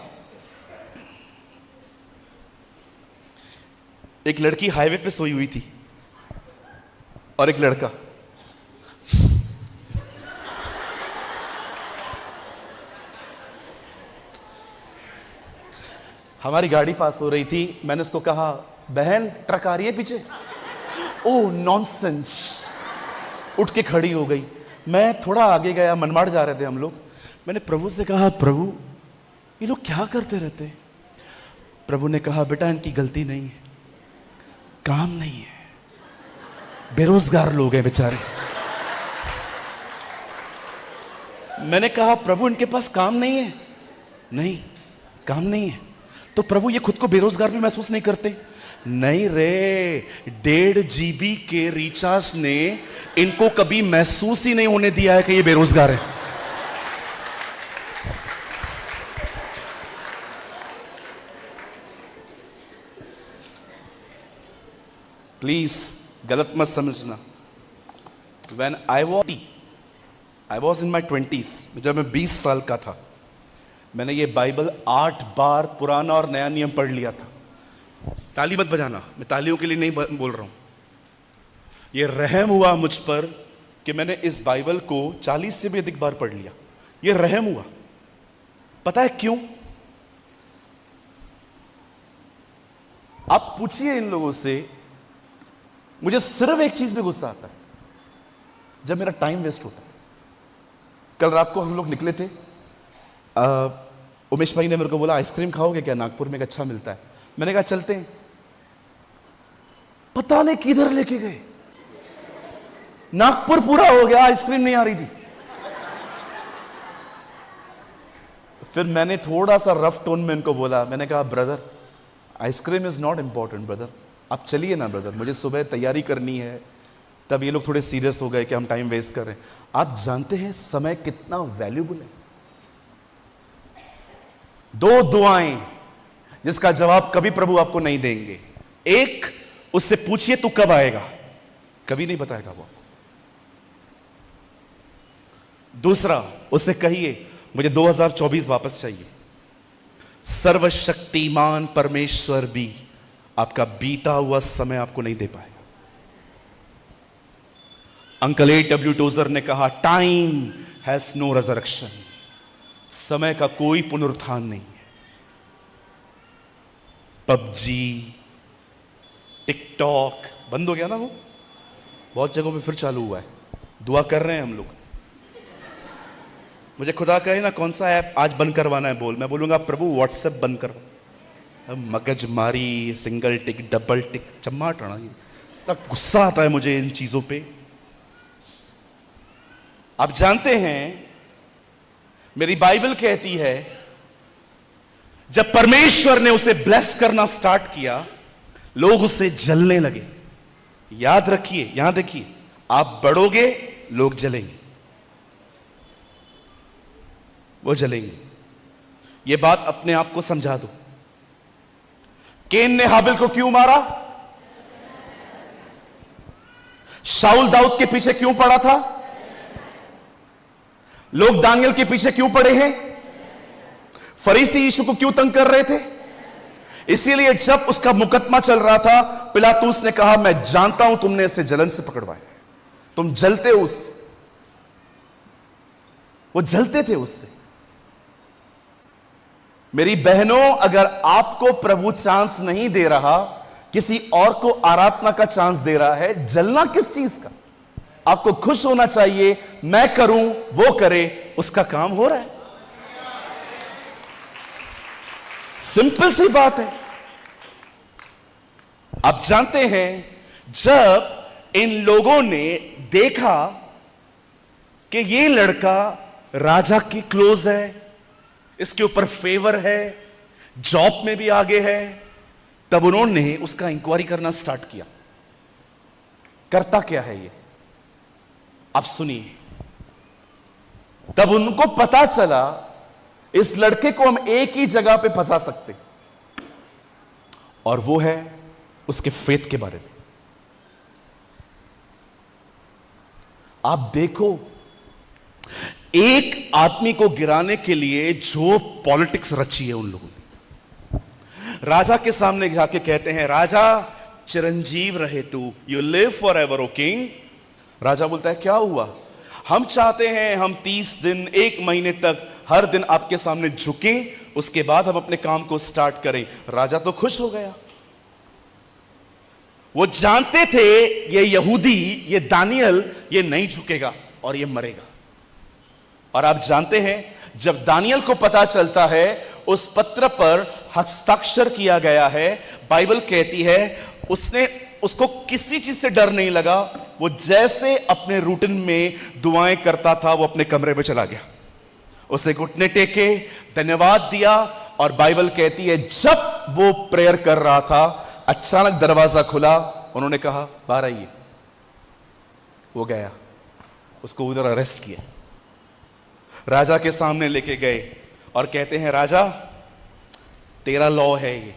एक लड़की हाईवे पे सोई हुई थी और एक लड़का, हमारी गाड़ी पास हो रही थी। मैंने उसको कहा, बहन ट्रक आ रही है पीछे। ओह नॉनसेंस, उठ के खड़ी हो गई। मैं थोड़ा आगे गया, मनमाड़ जा रहे थे हम लोग। मैंने प्रभु से कहा, प्रभु ये लोग क्या करते रहते हैं? प्रभु ने कहा, बेटा इनकी गलती नहीं है, काम नहीं है, बेरोजगार लोग हैं बेचारे। मैंने कहा, प्रभु इनके पास काम नहीं है? नहीं, काम नहीं है। तो प्रभु ये खुद को बेरोजगार भी महसूस नहीं करते? नहीं रे, 1.5 GB के रिचार्ज ने इनको कभी महसूस ही नहीं होने दिया है कि ये बेरोजगार है। प्लीज गलत मत समझना। When I was in my 20s, जब मैं 20 साल का था, मैंने ये बाइबल 8 बार पुराना और नया नियम पढ़ लिया था। ताली मत बजाना, मैं तालियों के लिए नहीं बोल रहा हूं। ये रहम हुआ मुझ पर कि मैंने इस बाइबल को 40 से भी अधिक बार पढ़ लिया। ये रहम हुआ, पता है क्यों? आप पूछिए इन लोगों से, मुझे सिर्फ एक चीज में गुस्सा आता है, जब मेरा टाइम वेस्ट होता है। कल रात को हम लोग निकले थे उमेश भाई ने मेरे को बोला आइसक्रीम खाओगे क्या, नागपुर में एक अच्छा मिलता है। मैंने कहा चलते हैं। पता नहीं किधर लेके गए, नागपुर पूरा हो गया, आइसक्रीम नहीं आ रही थी। फिर मैंने थोड़ा सा रफ टोन में इनको बोला, मैंने कहा brother ice cream is not important brother, आप चलिए ना ब्रदर, मुझे सुबह तैयारी करनी है। तब ये लोग थोड़े सीरियस हो गए कि हम टाइम वेस्ट कर रहे हैं। आप जानते हैं समय कितना वैल्यूबल है। 2 दुआएं जिसका जवाब कभी प्रभु आपको नहीं देंगे। एक, उससे पूछिए तू कब आएगा, कभी नहीं बताएगा वो। दूसरा, उससे कहिए मुझे 2024 वापस चाहिए। सर्वशक्तिमान परमेश्वर भी आपका बीता हुआ समय आपको नहीं दे पाएगा। Uncle A.W. टोजर ने कहा टाइम हैज नो रिजरेक्शन, समय का कोई पुनरुत्थान नहीं है। पबजी, टिकटॉक बंद हो गया ना, वो बहुत जगहों पे फिर चालू हुआ है। दुआ कर रहे हैं हम लोग। मुझे खुदा कहे ना कौन सा ऐप आज बंद करवाना है बोल, मैं बोलूंगा प्रभु व्हाट्सएप बंद करो। मगज मारी, सिंगल टिक, डबल टिक, चम्माटाना, इतना गुस्सा आता है मुझे इन चीजों पे। आप जानते हैं मेरी बाइबल कहती है जब परमेश्वर ने उसे ब्लेस करना स्टार्ट किया, लोग उससे जलने लगे। याद रखिए, यहां देखिए, आप बढ़ोगे लोग जलेंगे, वो जलेंगे। ये बात अपने आप को समझा दो। केन ने हाबिल को क्यों मारा? शाऊल दाऊद के पीछे क्यों पड़ा था? लोग दानियल के पीछे क्यों पड़े हैं? फरीसी यीशु को क्यों तंग कर रहे थे? इसीलिए जब उसका मुकदमा चल रहा था, पिलातूस ने कहा मैं जानता हूं तुमने इसे जलन से पकड़वाया, तुम जलते हो उससे। वो जलते थे उससे। मेरी बहनों, अगर आपको प्रभु चांस नहीं दे रहा, किसी और को आराधना का चांस दे रहा है, जलना किस चीज का? आपको खुश होना चाहिए, मैं करूं वो करे, उसका काम हो रहा है। सिंपल सी बात है। आप जानते हैं जब इन लोगों ने देखा कि ये लड़का राजा की क्लोज है, इसके ऊपर फेवर है, जॉब में भी आगे है, तब उन्होंने उसका इंक्वायरी करना स्टार्ट किया। करता क्या है ये, आप सुनिए। तब उनको पता चला इस लड़के को हम एक ही जगह पे फंसा सकते, और वो है उसके फेथ के बारे में। आप देखो, एक आदमी को गिराने के लिए जो पॉलिटिक्स रची है उन लोगों ने। राजा के सामने जाके कहते हैं राजा चिरंजीव रहे तू, you live for ever O king. राजा बोलता है क्या हुआ? हम चाहते हैं हम 30 दिन 1 महीने तक हर दिन आपके सामने झुकें, उसके बाद हम अपने काम को स्टार्ट करें। राजा तो खुश हो गया। वो जानते थे ये यहूदी, ये दानियल, ये नहीं झुकेगा और ये मरेगा। और आप जानते हैं जब दानियल को पता चलता है उस पत्र पर हस्ताक्षर किया गया है, बाइबल कहती है उसको किसी चीज से डर नहीं लगा। वो जैसे अपने रूटीन में दुआएं करता था, वो अपने कमरे में चला गया, उसे घुटने टेके, धन्यवाद दिया। और बाइबल कहती है जब वो प्रेयर कर रहा था, अचानक दरवाजा खुला, उन्होंने कहा बाहर आइए। वो गया, उसको उधर अरेस्ट किया, राजा के सामने लेके गए और कहते हैं राजा तेरा लॉ है ये,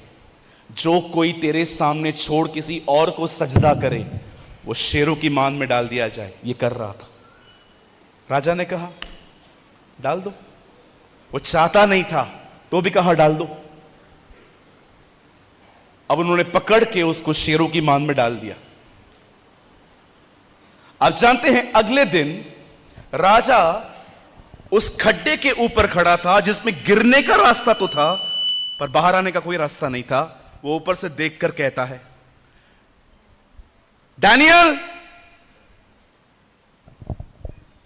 जो कोई तेरे सामने छोड़ किसी और को सजदा करे वो शेरों की मान में डाल दिया जाए। ये कर रहा था। राजा ने कहा डाल दो। वो चाहता नहीं था तो भी कहा डाल दो। अब उन्होंने पकड़ के उसको शेरों की मान में डाल दिया। आप जानते हैं अगले दिन राजा उस खड्डे के ऊपर खड़ा था जिसमें गिरने का रास्ता तो था पर बाहर आने का कोई रास्ता नहीं था। वो ऊपर से देखकर कहता है डैनियल,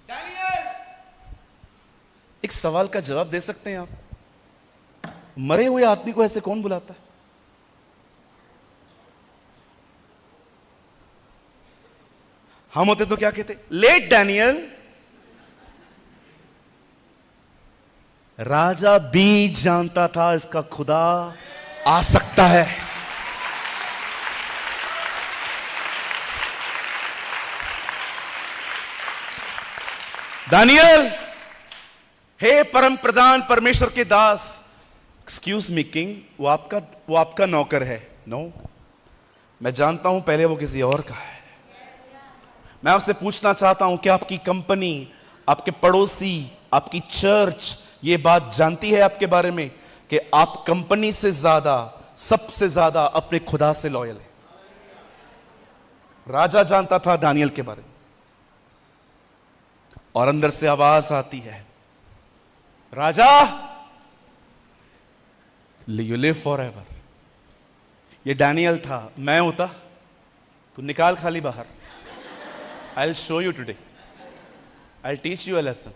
डैनियल, एक सवाल का जवाब दे सकते हैं आप? मरे हुए आदमी को ऐसे कौन बुलाता है? हम होते तो क्या कहते? Late Daniel. राजा भी जानता था इसका खुदा आ सकता है। दानियल, हे परम प्रधान परमेश्वर के दास, एक्सक्यूज मी किंग, वो आपका नौकर है। नो, मैं जानता हूं पहले वो किसी और का है। मैं आपसे पूछना चाहता हूं कि आपकी कंपनी, आपके पड़ोसी, आपकी चर्च ये बात जानती है आपके बारे में कि आप कंपनी से ज्यादा, सबसे ज्यादा अपने खुदा से लॉयल है। राजा जानता था दानियल के बारे में। और अंदर से आवाज आती है, राजा, यू लिव फॉर एवर। ये डैनियल था, मैं होता तो निकाल खाली बाहर। I will show you today, I will teach you a lesson.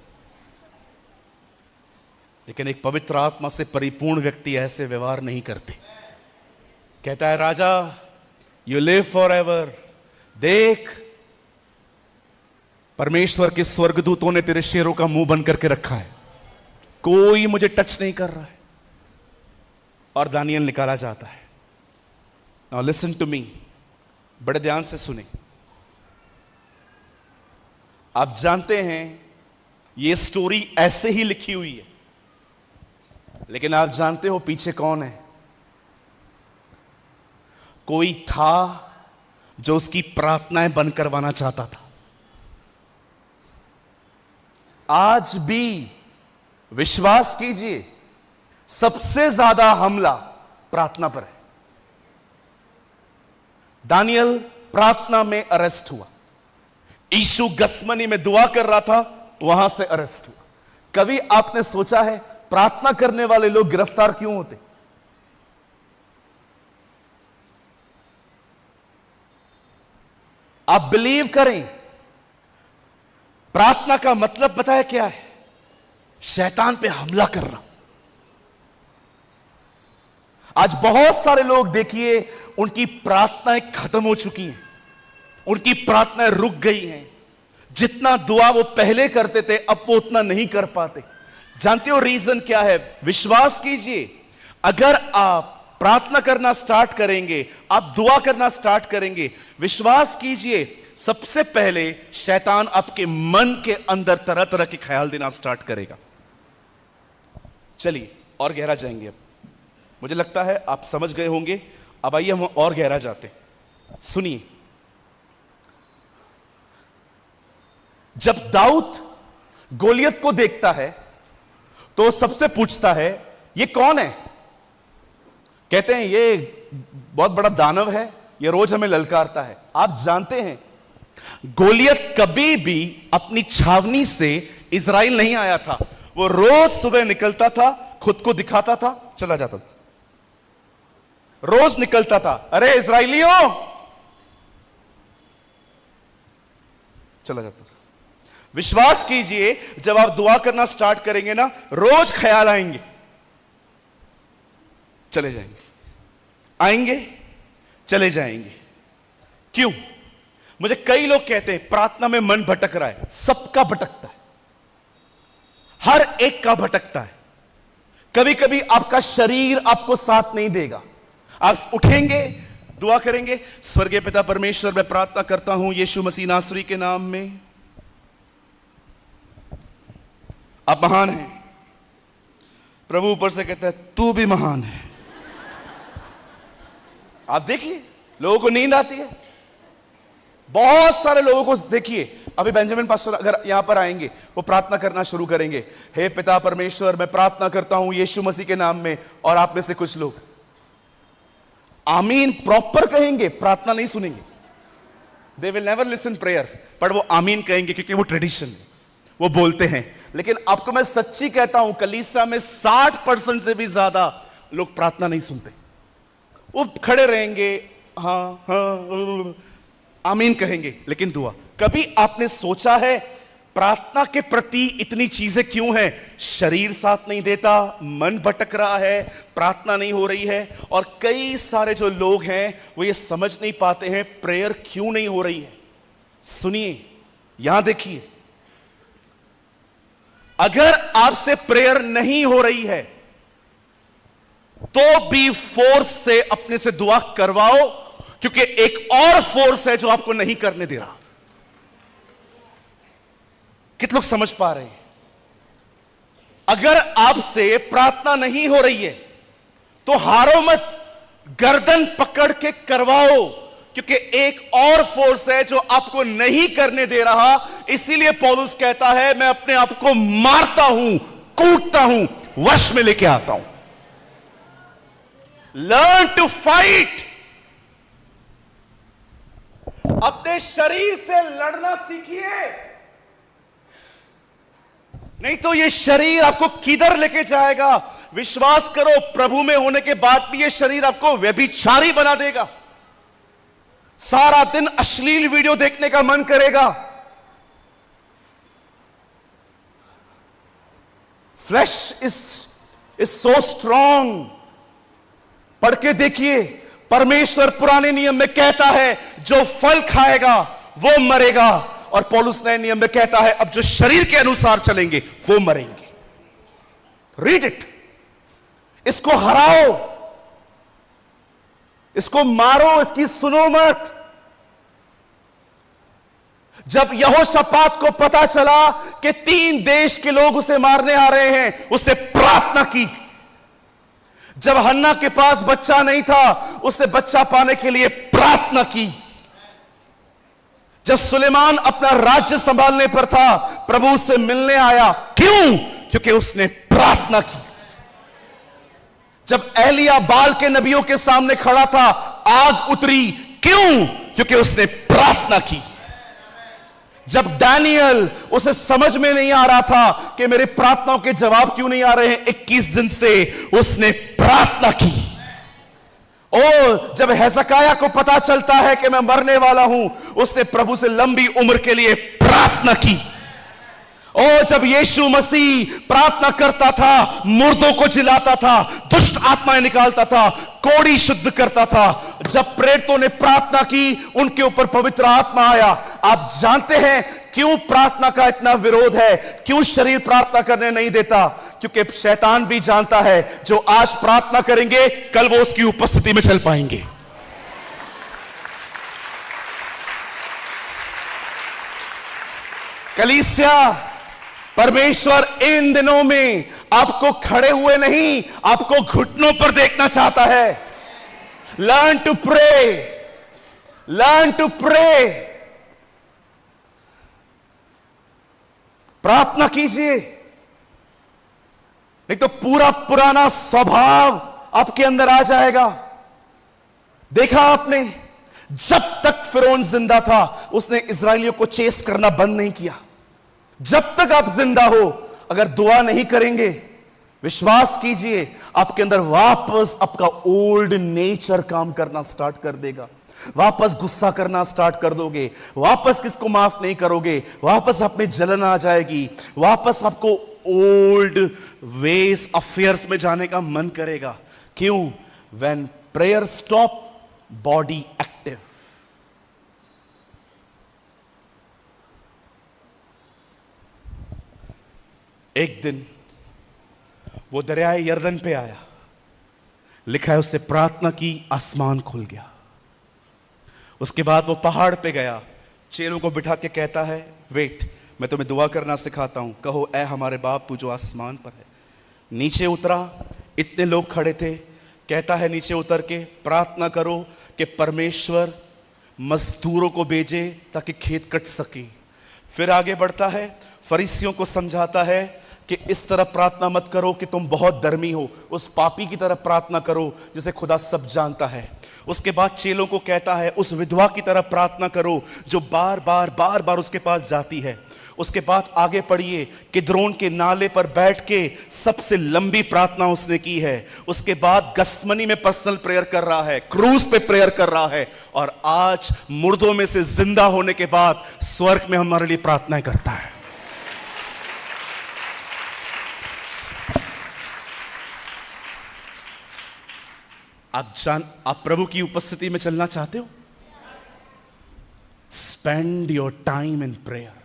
लेकिन एक पवित्र आत्मा से परिपूर्ण व्यक्ति ऐसे व्यवहार नहीं करते। कहता है, राजा, यू लिव फॉर एवर। देख, परमेश्वर के स्वर्गदूतों ने तेरे शेरों का मुंह बंद करके रखा है, कोई मुझे टच नहीं कर रहा है। और दानियल निकाला जाता है। नाउ लिसन टू मी, बड़े ध्यान से सुने। आप जानते हैं ये स्टोरी ऐसे ही लिखी हुई है, लेकिन आप जानते हो पीछे कौन है? कोई था जो उसकी प्रार्थनाएं बंद करवाना चाहता था। आज भी विश्वास कीजिए, सबसे ज्यादा हमला प्रार्थना पर है। दानियल प्रार्थना में अरेस्ट हुआ। यीशु गसमनी में दुआ कर रहा था, वहां से अरेस्ट हुआ। कभी आपने सोचा है प्रार्थना करने वाले लोग गिरफ्तार क्यों होते? आप बिलीव करें, प्रार्थना का मतलब पता है क्या है? शैतान पे हमला करना। आज बहुत सारे लोग देखिए, उनकी प्रार्थनाएं खत्म हो चुकी हैं, उनकी प्रार्थनाएं रुक गई हैं। जितना दुआ वो पहले करते थे, अब वो उतना नहीं कर पाते। जानते हो रीजन क्या है? विश्वास कीजिए, अगर आप प्रार्थना करना स्टार्ट करेंगे, आप दुआ करना स्टार्ट करेंगे, विश्वास कीजिए, सबसे पहले शैतान आपके मन के अंदर तरह तरह के ख्याल देना स्टार्ट करेगा। चलिए और गहरा जाएंगे। अब मुझे लगता है आप समझ गए होंगे। अब आइए हम और गहरा जाते हैं। सुनिए, जब दाऊद गोलियत को देखता है तो सबसे पूछता है, ये कौन है? कहते हैं ये बहुत बड़ा दानव है, ये रोज हमें ललकारता है। आप जानते हैं गोलियत कभी भी अपनी छावनी से इजराइल नहीं आया था। वो रोज सुबह निकलता था, खुद को दिखाता था, चला जाता था। रोज निकलता था, अरे इजराइलियों, चला जाता था। विश्वास कीजिए, जब आप दुआ करना स्टार्ट करेंगे ना, रोज ख्याल आएंगे, चले जाएंगे, आएंगे, चले जाएंगे। क्यों? मुझे कई लोग कहते हैं प्रार्थना में मन भटक रहा है। सबका भटकता है, हर एक का भटकता है। कभी कभी आपका शरीर आपको साथ नहीं देगा। आप उठेंगे, दुआ करेंगे, स्वर्गीय पिता परमेश्वर, मैं प्रार्थना करता हूं यीशु मसीह नासरी के नाम में, आप महान हैं। प्रभु ऊपर से कहता है तू भी महान है। आप देखिए, लोगों को नींद आती है। बहुत सारे लोगों को देखिए, अभी बेंजामिन पास्टर अगर यहां पर आएंगे, वो प्रार्थना करना शुरू करेंगे, हे पिता परमेश्वर, मैं प्रार्थना करता हूं यीशु मसीह के नाम में। और आप में से कुछ लोग आमीन प्रॉपर कहेंगे, प्रार्थना नहीं सुनेंगे। They will never listen prayer, पर वो आमीन कहेंगे क्योंकि वो ट्रेडिशन है, वो बोलते हैं। लेकिन आपको मैं सच्ची कहता हूं, कलीसिया में 60% से भी ज्यादा लोग प्रार्थना नहीं सुनते। वो खड़े रहेंगे, हाँ हाँ आमीन कहेंगे, लेकिन दुआ। कभी आपने सोचा है प्रार्थना के प्रति इतनी चीजें क्यों हैं? शरीर साथ नहीं देता, मन भटक रहा है, प्रार्थना नहीं हो रही है, और कई सारे जो लोग हैं वो ये समझ नहीं पाते हैं प्रेयर क्यों नहीं हो रही है। सुनिए, यहां देखिए, अगर आपसे प्रेयर नहीं हो रही है तो भी फोर्स से अपने से दुआ करवाओ, क्योंकि एक और फोर्स है जो आपको नहीं करने दे रहा। कितने लोग समझ पा रहे हैं? अगर आपसे प्रार्थना नहीं हो रही है तो हारो मत, गर्दन पकड़ के करवाओ, क्योंकि एक और फोर्स है जो आपको नहीं करने दे रहा। इसीलिए पौलुस कहता है, मैं अपने आप को मारता हूं, कूटता हूं, वश में लेके आता हूं। Learn to fight. अपने शरीर से लड़ना सीखिए, नहीं तो ये शरीर आपको किधर लेके जाएगा। विश्वास करो, प्रभु में होने के बाद भी ये शरीर आपको व्यभिचारी बना देगा। सारा दिन अश्लील वीडियो देखने का मन करेगा। Flash is so strong. पढ़ के देखिए, परमेश्वर पुराने नियम में कहता है जो फल खाएगा वो मरेगा, और पौलुस नए नियम में कहता है अब जो शरीर के अनुसार चलेंगे वो मरेंगे। Read it. इसको हराओ, इसको मारो, इसकी सुनो मत। जब यहोशापात को पता चला कि 3 देश के लोग उसे मारने आ रहे हैं, उसने प्रार्थना की। जब हन्ना के पास बच्चा नहीं था, उसने बच्चा पाने के लिए प्रार्थना की। जब सुलेमान अपना राज्य संभालने पर था, प्रभु उससे मिलने आया। क्यों? क्योंकि उसने प्रार्थना की। जब एलिया बाल के नबियों के सामने खड़ा था, आग उतरी। क्यों? क्योंकि उसने प्रार्थना की। जब डैनियल, उसे समझ में नहीं आ रहा था कि मेरे प्रार्थनाओं के जवाब क्यों नहीं आ रहे हैं 21 दिन से, उसने प्रार्थना की। ओ, जब हेजकिय्याह को पता चलता है कि मैं मरने वाला हूं, उसने प्रभु से लंबी उम्र के लिए प्रार्थना की। ओ, जब यीशु मसीह प्रार्थना करता था, मुर्दों को जिलाता था, दुष्ट आत्माएं निकालता था, कोड़ी शुद्ध करता था। जब प्रेरितों ने प्रार्थना की, उनके ऊपर पवित्र आत्मा आया। आप जानते हैं क्यों प्रार्थना का इतना विरोध है? क्यों शरीर प्रार्थना करने नहीं देता? क्योंकि शैतान भी जानता है जो आज प्रार्थना करेंगे, कल वो उसकी उपस्थिति में चल पाएंगे। कलीसिया, परमेश्वर इन दिनों में आपको खड़े हुए नहीं, आपको घुटनों पर देखना चाहता है। Learn to pray, learn to pray. प्रार्थना कीजिए, नहीं तो पूरा पुराना स्वभाव आपके अंदर आ जाएगा। देखा आपने, जब तक फिरौन जिंदा था, उसने इस्राएलियों को चेस करना बंद नहीं किया। जब तक आप जिंदा हो, अगर दुआ नहीं करेंगे, विश्वास कीजिए आपके अंदर वापस आपका ओल्ड नेचर काम करना स्टार्ट कर देगा। वापस गुस्सा करना स्टार्ट कर दोगे, वापस किसको माफ नहीं करोगे, वापस आप में जलन आ जाएगी, वापस आपको ओल्ड वेज अफेयर्स में जाने का मन करेगा। क्यों? When prayer stop, body active. एक दिन वो दरियाए यरदन पे आया, लिखा है उससे प्रार्थना की, आसमान खुल गया। उसके बाद वो पहाड़ पे गया, चेलों को बिठा के कहता है, वेट, मैं तुम्हें दुआ करना सिखाता हूं, कहो ऐ हमारे बाप तू जो आसमान पर है। नीचे उतरा, इतने लोग खड़े थे, कहता है नीचे उतर के प्रार्थना करो कि परमेश्वर मजदूरों को भेजे ताकि खेत कट सके। फिर आगे बढ़ता है, फरीसियों को समझाता है कि इस तरह प्रार्थना मत करो कि तुम बहुत धर्मी हो, उस पापी की तरह प्रार्थना करो जिसे खुदा सब जानता है। उसके बाद चेलों को कहता है उस विधवा की तरह प्रार्थना करो जो बार बार उसके पास जाती है। उसके बाद आगे पढ़िए, किद्रोन के नाले पर बैठ के सबसे लंबी प्रार्थना उसने की है। उसके बाद गसमनी में पर्सनल प्रेयर कर रहा है, क्रूज पे प्रेयर कर रहा है, और आज मुर्दों में से जिंदा होने के बाद स्वर्ग में हमारे लिए प्रार्थनाएं करता है। आप प्रभु की उपस्थिति में चलना चाहते हो? Spend your time in prayer.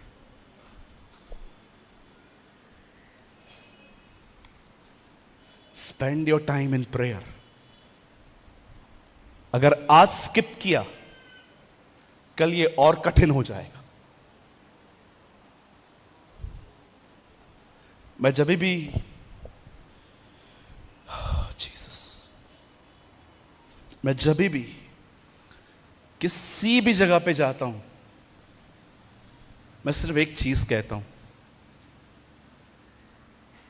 Spend your time in prayer. अगर आज स्किप किया, कल ये और कठिन हो जाएगा। मैं जब भी जीसस, मैं जब भी किसी भी जगह पे जाता हूं, मैं सिर्फ एक चीज कहता हूं।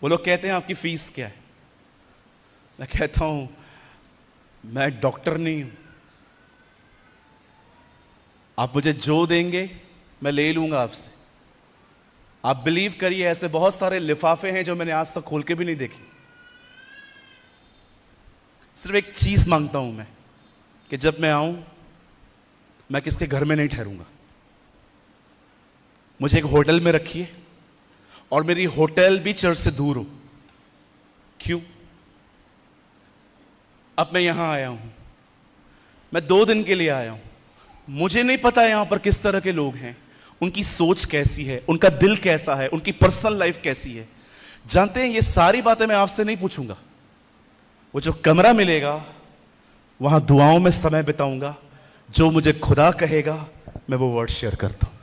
वो लोग कहते हैं आपकी फीस क्या है? मैं कहता हूं मैं डॉक्टर नहीं हूं, आप मुझे जो देंगे मैं ले लूंगा आपसे। आप बिलीव करिए, ऐसे बहुत सारे लिफाफे हैं जो मैंने आज तक खोल के भी नहीं देखे। सिर्फ एक चीज मांगता हूं मैं, कि जब मैं आऊं, मैं किसके घर में नहीं ठहरूंगा। मुझे एक होटल में रखिए, और मेरी होटल भी चर्च से दूर हो। क्यों? अब मैं यहां आया हूं, मैं 2 दिन के लिए आया हूं। मुझे नहीं पता यहां पर किस तरह के लोग हैं, उनकी सोच कैसी है, उनका दिल कैसा है, उनकी पर्सनल लाइफ कैसी है। जानते हैं, ये सारी बातें मैं आपसे नहीं पूछूंगा। वो जो कमरा मिलेगा, वहां दुआओं में समय बिताऊंगा। जो मुझे खुदा कहेगा, मैं वो वर्ड शेयर करता हूं।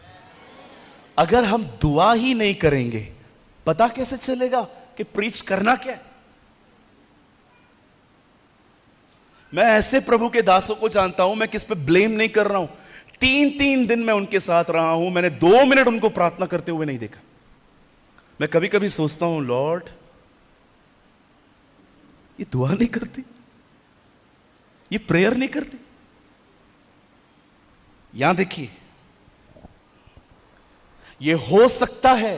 अगर हम दुआ ही नहीं करेंगे, पता कैसे चलेगा कि प्रीच करना क्या है? मैं ऐसे प्रभु के दासों को जानता हूं, मैं किस पे ब्लेम नहीं कर रहा हूं। 3 दिन मैं उनके साथ रहा हूं, मैंने 2 मिनट उनको प्रार्थना करते हुए नहीं देखा। मैं कभी कभी सोचता हूं, लॉर्ड, ये दुआ नहीं करते, ये प्रेयर नहीं करते। यहां देखिए, ये हो सकता है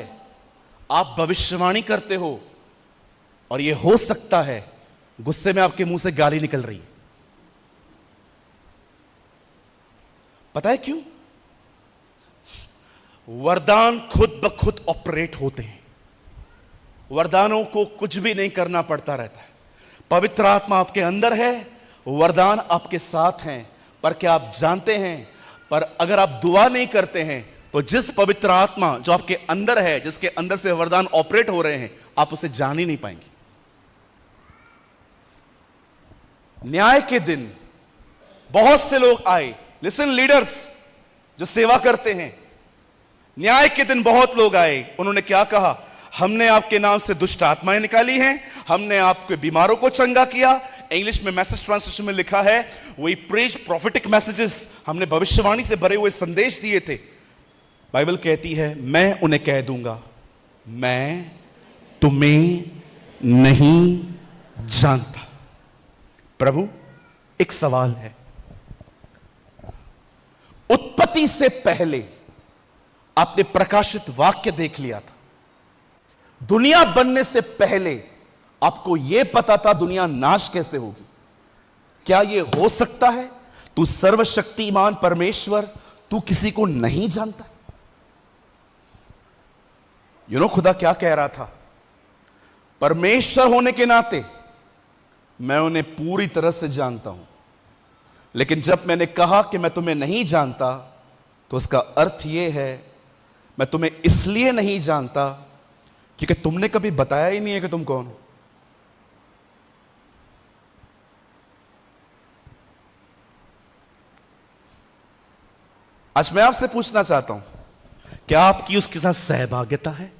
आप भविष्यवाणी करते हो, और ये हो सकता है गुस्से में आपके मुंह से गाली निकल रही है। पता है क्यों? वरदान खुद ब खुद ऑपरेट होते हैं। वरदानों को कुछ भी नहीं करना पड़ता रहता है। पवित्र आत्मा आपके अंदर है, वरदान आपके साथ हैं। पर क्या आप जानते हैं, पर अगर आप दुआ नहीं करते हैं, तो जिस पवित्र आत्मा जो आपके अंदर है, जिसके अंदर से वरदान ऑपरेट हो रहे हैं, आप उसे जान ही नहीं पाएंगे। न्याय के दिन बहुत से लोग आए, लिसन लीडर्स जो सेवा करते हैं, न्याय के दिन बहुत लोग आए। उन्होंने क्या कहा? हमने आपके नाम से दुष्ट आत्माएं निकाली हैं, हमने आपके बीमारों को चंगा किया। इंग्लिश में मैसेज ट्रांसलेशन में लिखा है, वी प्रीच प्रोफेटिक मैसेजेस, हमने भविष्यवाणी से भरे हुए संदेश दिए थे। बाइबल कहती है, मैं उन्हें कह दूंगा, मैं तुम्हें नहीं जानता। प्रभु, एक सवाल है। उत्पत्ति से पहले आपने प्रकाशित वाक्य देख लिया था। दुनिया बनने से पहले आपको यह पता था दुनिया नाश कैसे होगी। क्या यह हो सकता है? तू सर्वशक्तिमान परमेश्वर, तू किसी को नहीं जानता? खुदा क्या कह रहा था? परमेश्वर होने के नाते मैं उन्हें पूरी तरह से जानता हूं, लेकिन जब मैंने कहा कि मैं तुम्हें नहीं जानता, तो उसका अर्थ यह है, मैं तुम्हें इसलिए नहीं जानता क्योंकि तुमने कभी बताया ही नहीं है कि तुम कौन हो। आज मैं आपसे पूछना चाहता हूं, क्या आपकी उसके साथ सहभागिता है?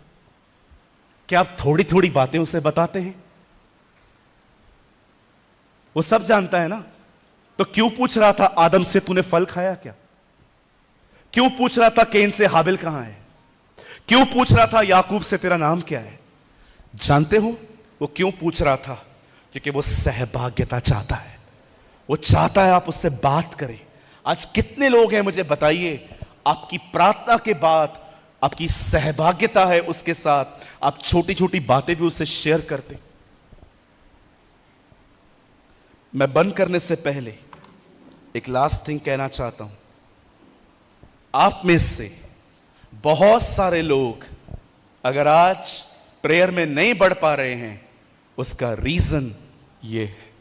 क्या आप थोड़ी थोड़ी बातें उसे बताते हैं? वो सब जानता है ना, तो क्यों पूछ रहा था आदम से तूने फल खाया क्या? क्यों पूछ रहा था कैन से हाबिल कहां है? क्यों पूछ रहा था याकूब से तेरा नाम क्या है? जानते हो वो क्यों पूछ रहा था? क्योंकि वो सहभागिता चाहता है। वो चाहता है आप उससे बात करें। आज कितने लोग हैं, मुझे बताइए, आपकी प्रार्थना के बाद आपकी सहभागिता है उसके साथ, आप छोटी छोटी बातें भी उससे शेयर करते। मैं बंद करने से पहले एक लास्ट थिंग कहना चाहता हूं। आप में से बहुत सारे लोग अगर आज प्रेयर में नहीं बढ़ पा रहे हैं, उसका रीजन ये है,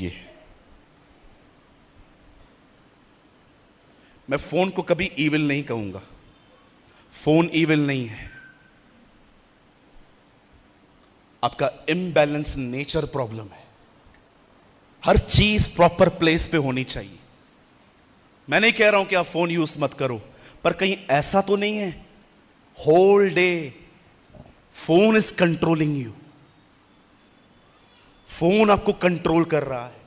ये मैं फोन को कभी इविल नहीं कहूंगा, फोन इविल नहीं है, आपका इम्बैलेंस नेचर प्रॉब्लम है। हर चीज प्रॉपर प्लेस पे होनी चाहिए। मैं नहीं कह रहा हूं कि आप फोन यूज मत करो, पर कहीं ऐसा तो नहीं है whole day phone is controlling you, phone आपको कंट्रोल कर रहा है।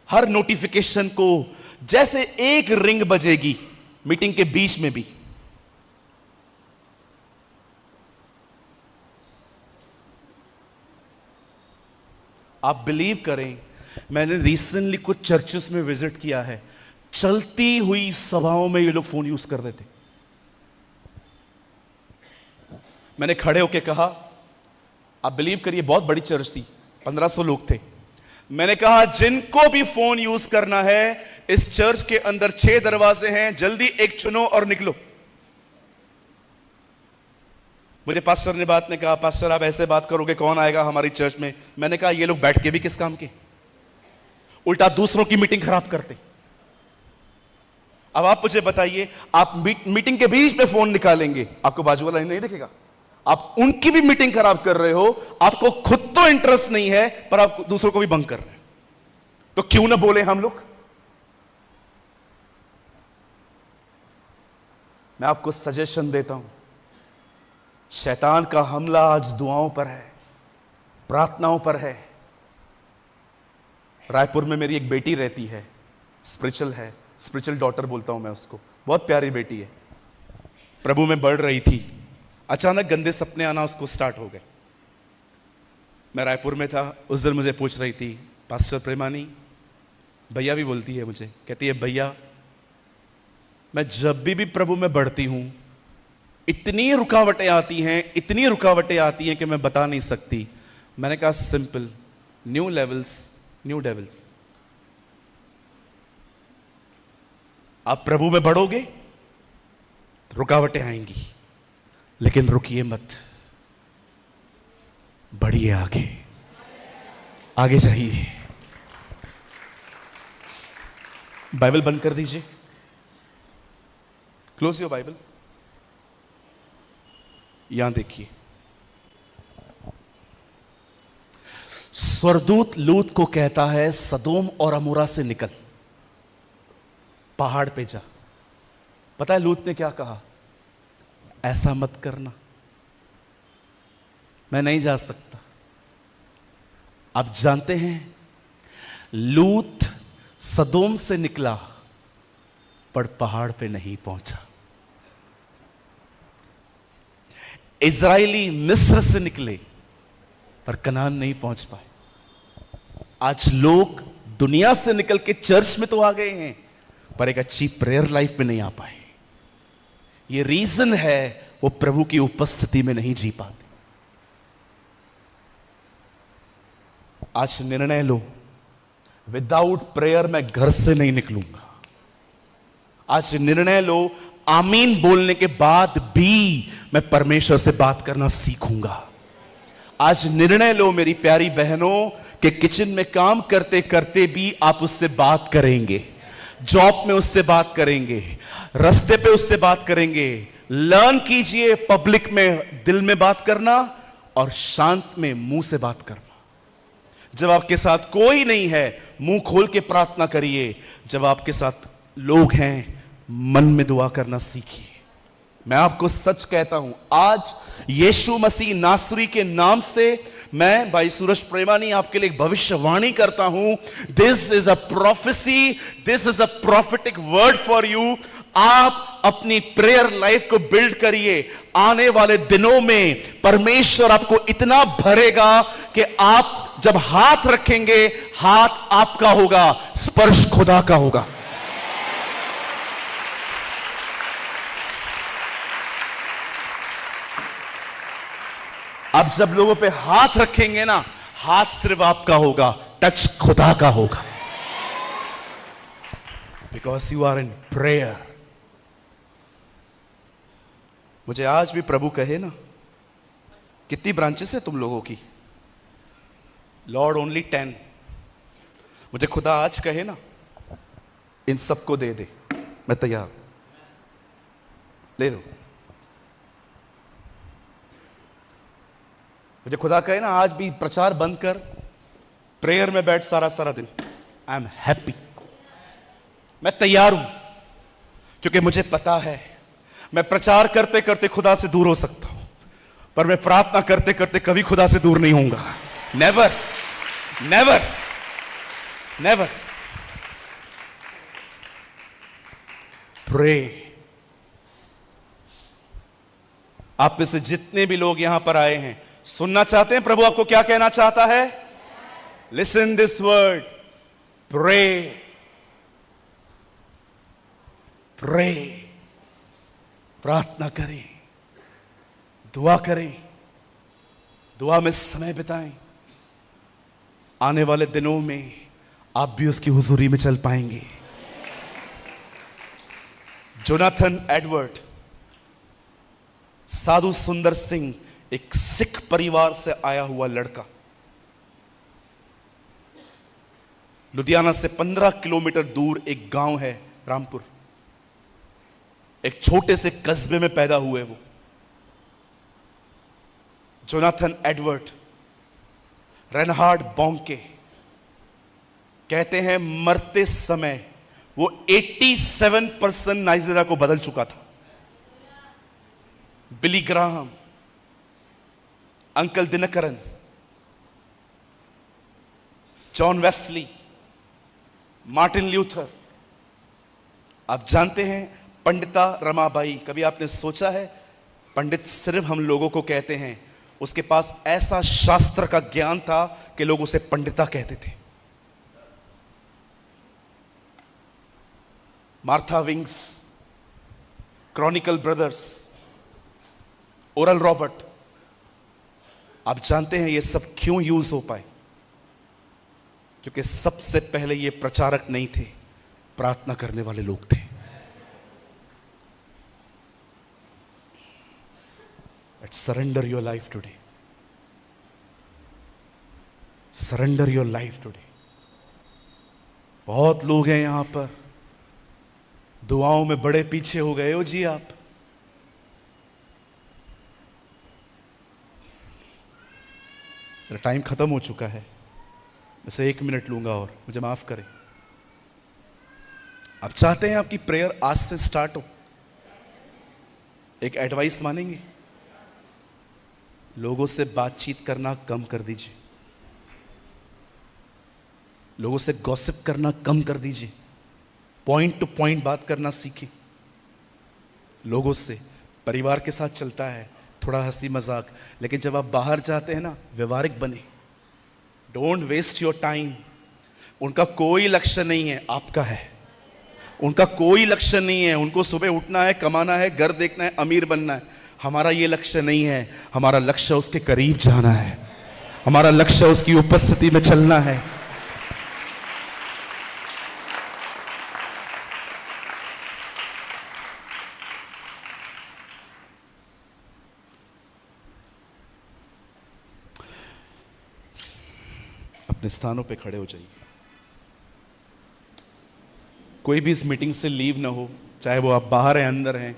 हर नोटिफिकेशन को, जैसे एक रिंग बजेगी मीटिंग के बीच में भी, आप बिलीव करें, मैंने रिसेंटली कुछ चर्चेस में विजिट किया है, चलती हुई सभाओं में ये लोग फोन यूज कर रहे थे। मैंने खड़े होकर कहा, आप बिलीव करिए बहुत बड़ी चर्च थी, 1500 लोग थे। मैंने कहा जिनको भी फोन यूज करना है, इस चर्च के अंदर 6 दरवाजे हैं, जल्दी एक चुनो और निकलो। मुझे पास्टर ने बात ने कहा, पास्टर आप ऐसे बात करोगे कौन आएगा हमारी चर्च में? मैंने कहा ये लोग बैठ के भी किस काम के, उल्टा दूसरों की मीटिंग खराब करते। अब आप मुझे बताइए, आप मीटिंग के बीच में फोन निकालेंगे, आपको बाजू वाला नहीं दिखेगा? आप उनकी भी मीटिंग खराब कर रहे हो, आपको खुद तो इंटरेस्ट नहीं है पर आप दूसरों को भी बंक कर रहे हैं। तो क्यों ना बोले हम लोग? मैं आपको सजेशन देता हूं, शैतान का हमला आज दुआओं पर है, प्रार्थनाओं पर है। रायपुर में मेरी एक बेटी रहती है, स्पिरिचुअल डॉटर बोलता हूं मैं उसको, बहुत प्यारी बेटी है, प्रभु में बढ़ रही थी। अचानक गंदे सपने आना उसको स्टार्ट हो गए। मैं रायपुर में था, उस दिन मुझे पूछ रही थी, पास्टर प्रेमानी, भैया भी बोलती है मुझे, कहती है भैया मैं जब भी प्रभु में बढ़ती हूं इतनी रुकावटें आती हैं कि मैं बता नहीं सकती। मैंने कहा simple, new levels new devils. आप प्रभु में बढ़ोगे तो रुकावटें आएंगी, लेकिन रुकिए मत, बढ़िए, आगे जाइए। बाइबल बंद कर दीजिए, क्लोज योर बाइबल। यहां देखिए, स्वर्गदूत लूत को कहता है सदोम और अमोरा से निकल, पहाड़ पे जा। पता है लूत ने क्या कहा? ऐसा मत करना, मैं नहीं जा सकता। आप जानते हैं लूत सदोम से निकला पर पहाड़ पे नहीं पहुंचा। इजराइली मिस्र से निकले पर कनान नहीं पहुंच पाए। आज लोग दुनिया से निकल के चर्च में तो आ गए हैं पर एक अच्छी प्रेयर लाइफ में नहीं आ पाए। ये रीजन है, वो प्रभु की उपस्थिति में नहीं जी पाते। आज निर्णय लो, विदाउट प्रेयर मैं घर से नहीं निकलूंगा। आज निर्णय लो, आमीन बोलने के बाद भी मैं परमेश्वर से बात करना सीखूंगा। आज निर्णय लो मेरी प्यारी बहनों कि किचन में काम करते करते भी आप उससे बात करेंगे, जॉब में उससे बात करेंगे, रास्ते पे उससे बात करेंगे। लर्न कीजिए पब्लिक में दिल में बात करना और शांत में मुंह से बात करना। जब आपके साथ कोई नहीं है मुंह खोल के प्रार्थना करिए, जब आपके साथ लोग हैं मन में दुआ करना सीखिए। मैं आपको सच कहता हूं, आज यीशु मसीह नासरी के नाम से मैं भाई सूरज प्रेमानी आपके लिए एक भविष्यवाणी करता हूं। This is a prophecy, this is a prophetic word for you. आप अपनी प्रेयर लाइफ को बिल्ड करिए। आने वाले दिनों में परमेश्वर आपको इतना भरेगा कि आप जब हाथ रखेंगे, हाथ आपका होगा, स्पर्श खुदा का होगा। अब जब लोगों पे हाथ रखेंगे ना, हाथ सिर्फ आपका होगा, टच खुदा का होगा, because you are in prayer. मुझे आज भी प्रभु कहे ना, कितनी ब्रांचेस है तुम लोगों की? Lord only 10। मुझे खुदा आज कहे ना, इन सबको दे दे, मैं तैयार, ले लो। मुझे खुदा कहे ना, आज भी प्रचार बंद कर, प्रेयर में बैठ सारा सारा दिन, आई एम हैप्पी, मैं तैयार हूं, क्योंकि मुझे पता है मैं प्रचार करते करते खुदा से दूर हो सकता हूं, पर मैं प्रार्थना करते करते कभी खुदा से दूर नहीं होऊंगा। Never, never, never. प्रे। आप में से जितने भी लोग यहां पर आए हैं, सुनना चाहते हैं प्रभु आपको क्या कहना चाहता है? Listen this word, pray. Pray. प्रार्थना करें, दुआ करें, दुआ में समय बिताएं। आने वाले दिनों में आप भी उसकी हुजूरी में चल पाएंगे। जोनाथन एडवर्ड, साधु सुंदर सिंह, एक सिख परिवार से आया हुआ लड़का, लुधियाना से 15 किलोमीटर दूर एक गांव है रामपुर, एक छोटे से कस्बे में पैदा हुए वो। जोनाथन एडवर्ड, रेनहार्ड बॉन्के कहते हैं मरते समय वो 87% नाइजीरिया को बदल चुका था। Billy Graham, uncle Dinakaran, John Wesley, Martin Luther. आप जानते हैं पंडिता रमाबाई, कभी आपने सोचा है पंडित सिर्फ हम लोगों को कहते हैं, उसके पास ऐसा शास्त्र का ज्ञान था कि लोग उसे पंडिता कहते थे। Martha wings, Chronicle brothers, oral Robert. आप जानते हैं ये सब क्यों यूज हो पाए? क्योंकि सबसे पहले ये प्रचारक नहीं थे, प्रार्थना करने वाले लोग थे। Surrender your life today. Surrender your life today. बहुत लोग हैं यहां पर, दुआओं में बड़े पीछे हो गए हो जी आप। मेरा टाइम खत्म हो चुका है, मैं से 1 मिनट लूंगा और मुझे माफ करें। आप चाहते हैं आपकी प्रेयर आज से स्टार्ट हो? एक एडवाइस मानेंगे? लोगों से बातचीत करना कम कर दीजिए, लोगों से गॉसिप करना कम कर दीजिए, पॉइंट टू पॉइंट बात करना सीखें। लोगों से, परिवार के साथ चलता है थोड़ा हंसी मजाक, लेकिन जब आप बाहर जाते हैं ना, व्यवहारिक बने। Don't waste your time. उनका कोई लक्ष्य नहीं है, आपका है। उनका कोई लक्ष्य नहीं है, उनको सुबह उठना है, कमाना है, घर देखना है, अमीर बनना है। हमारा ये लक्ष्य नहीं है, हमारा लक्ष्य उसके करीब जाना है, हमारा लक्ष्य उसकी उपस्थिति में चलना है। अपने स्थानों पे खड़े हो जाइए। कोई भी इस मीटिंग से लीव ना हो, चाहे वो आप बाहर हैं अंदर हैं।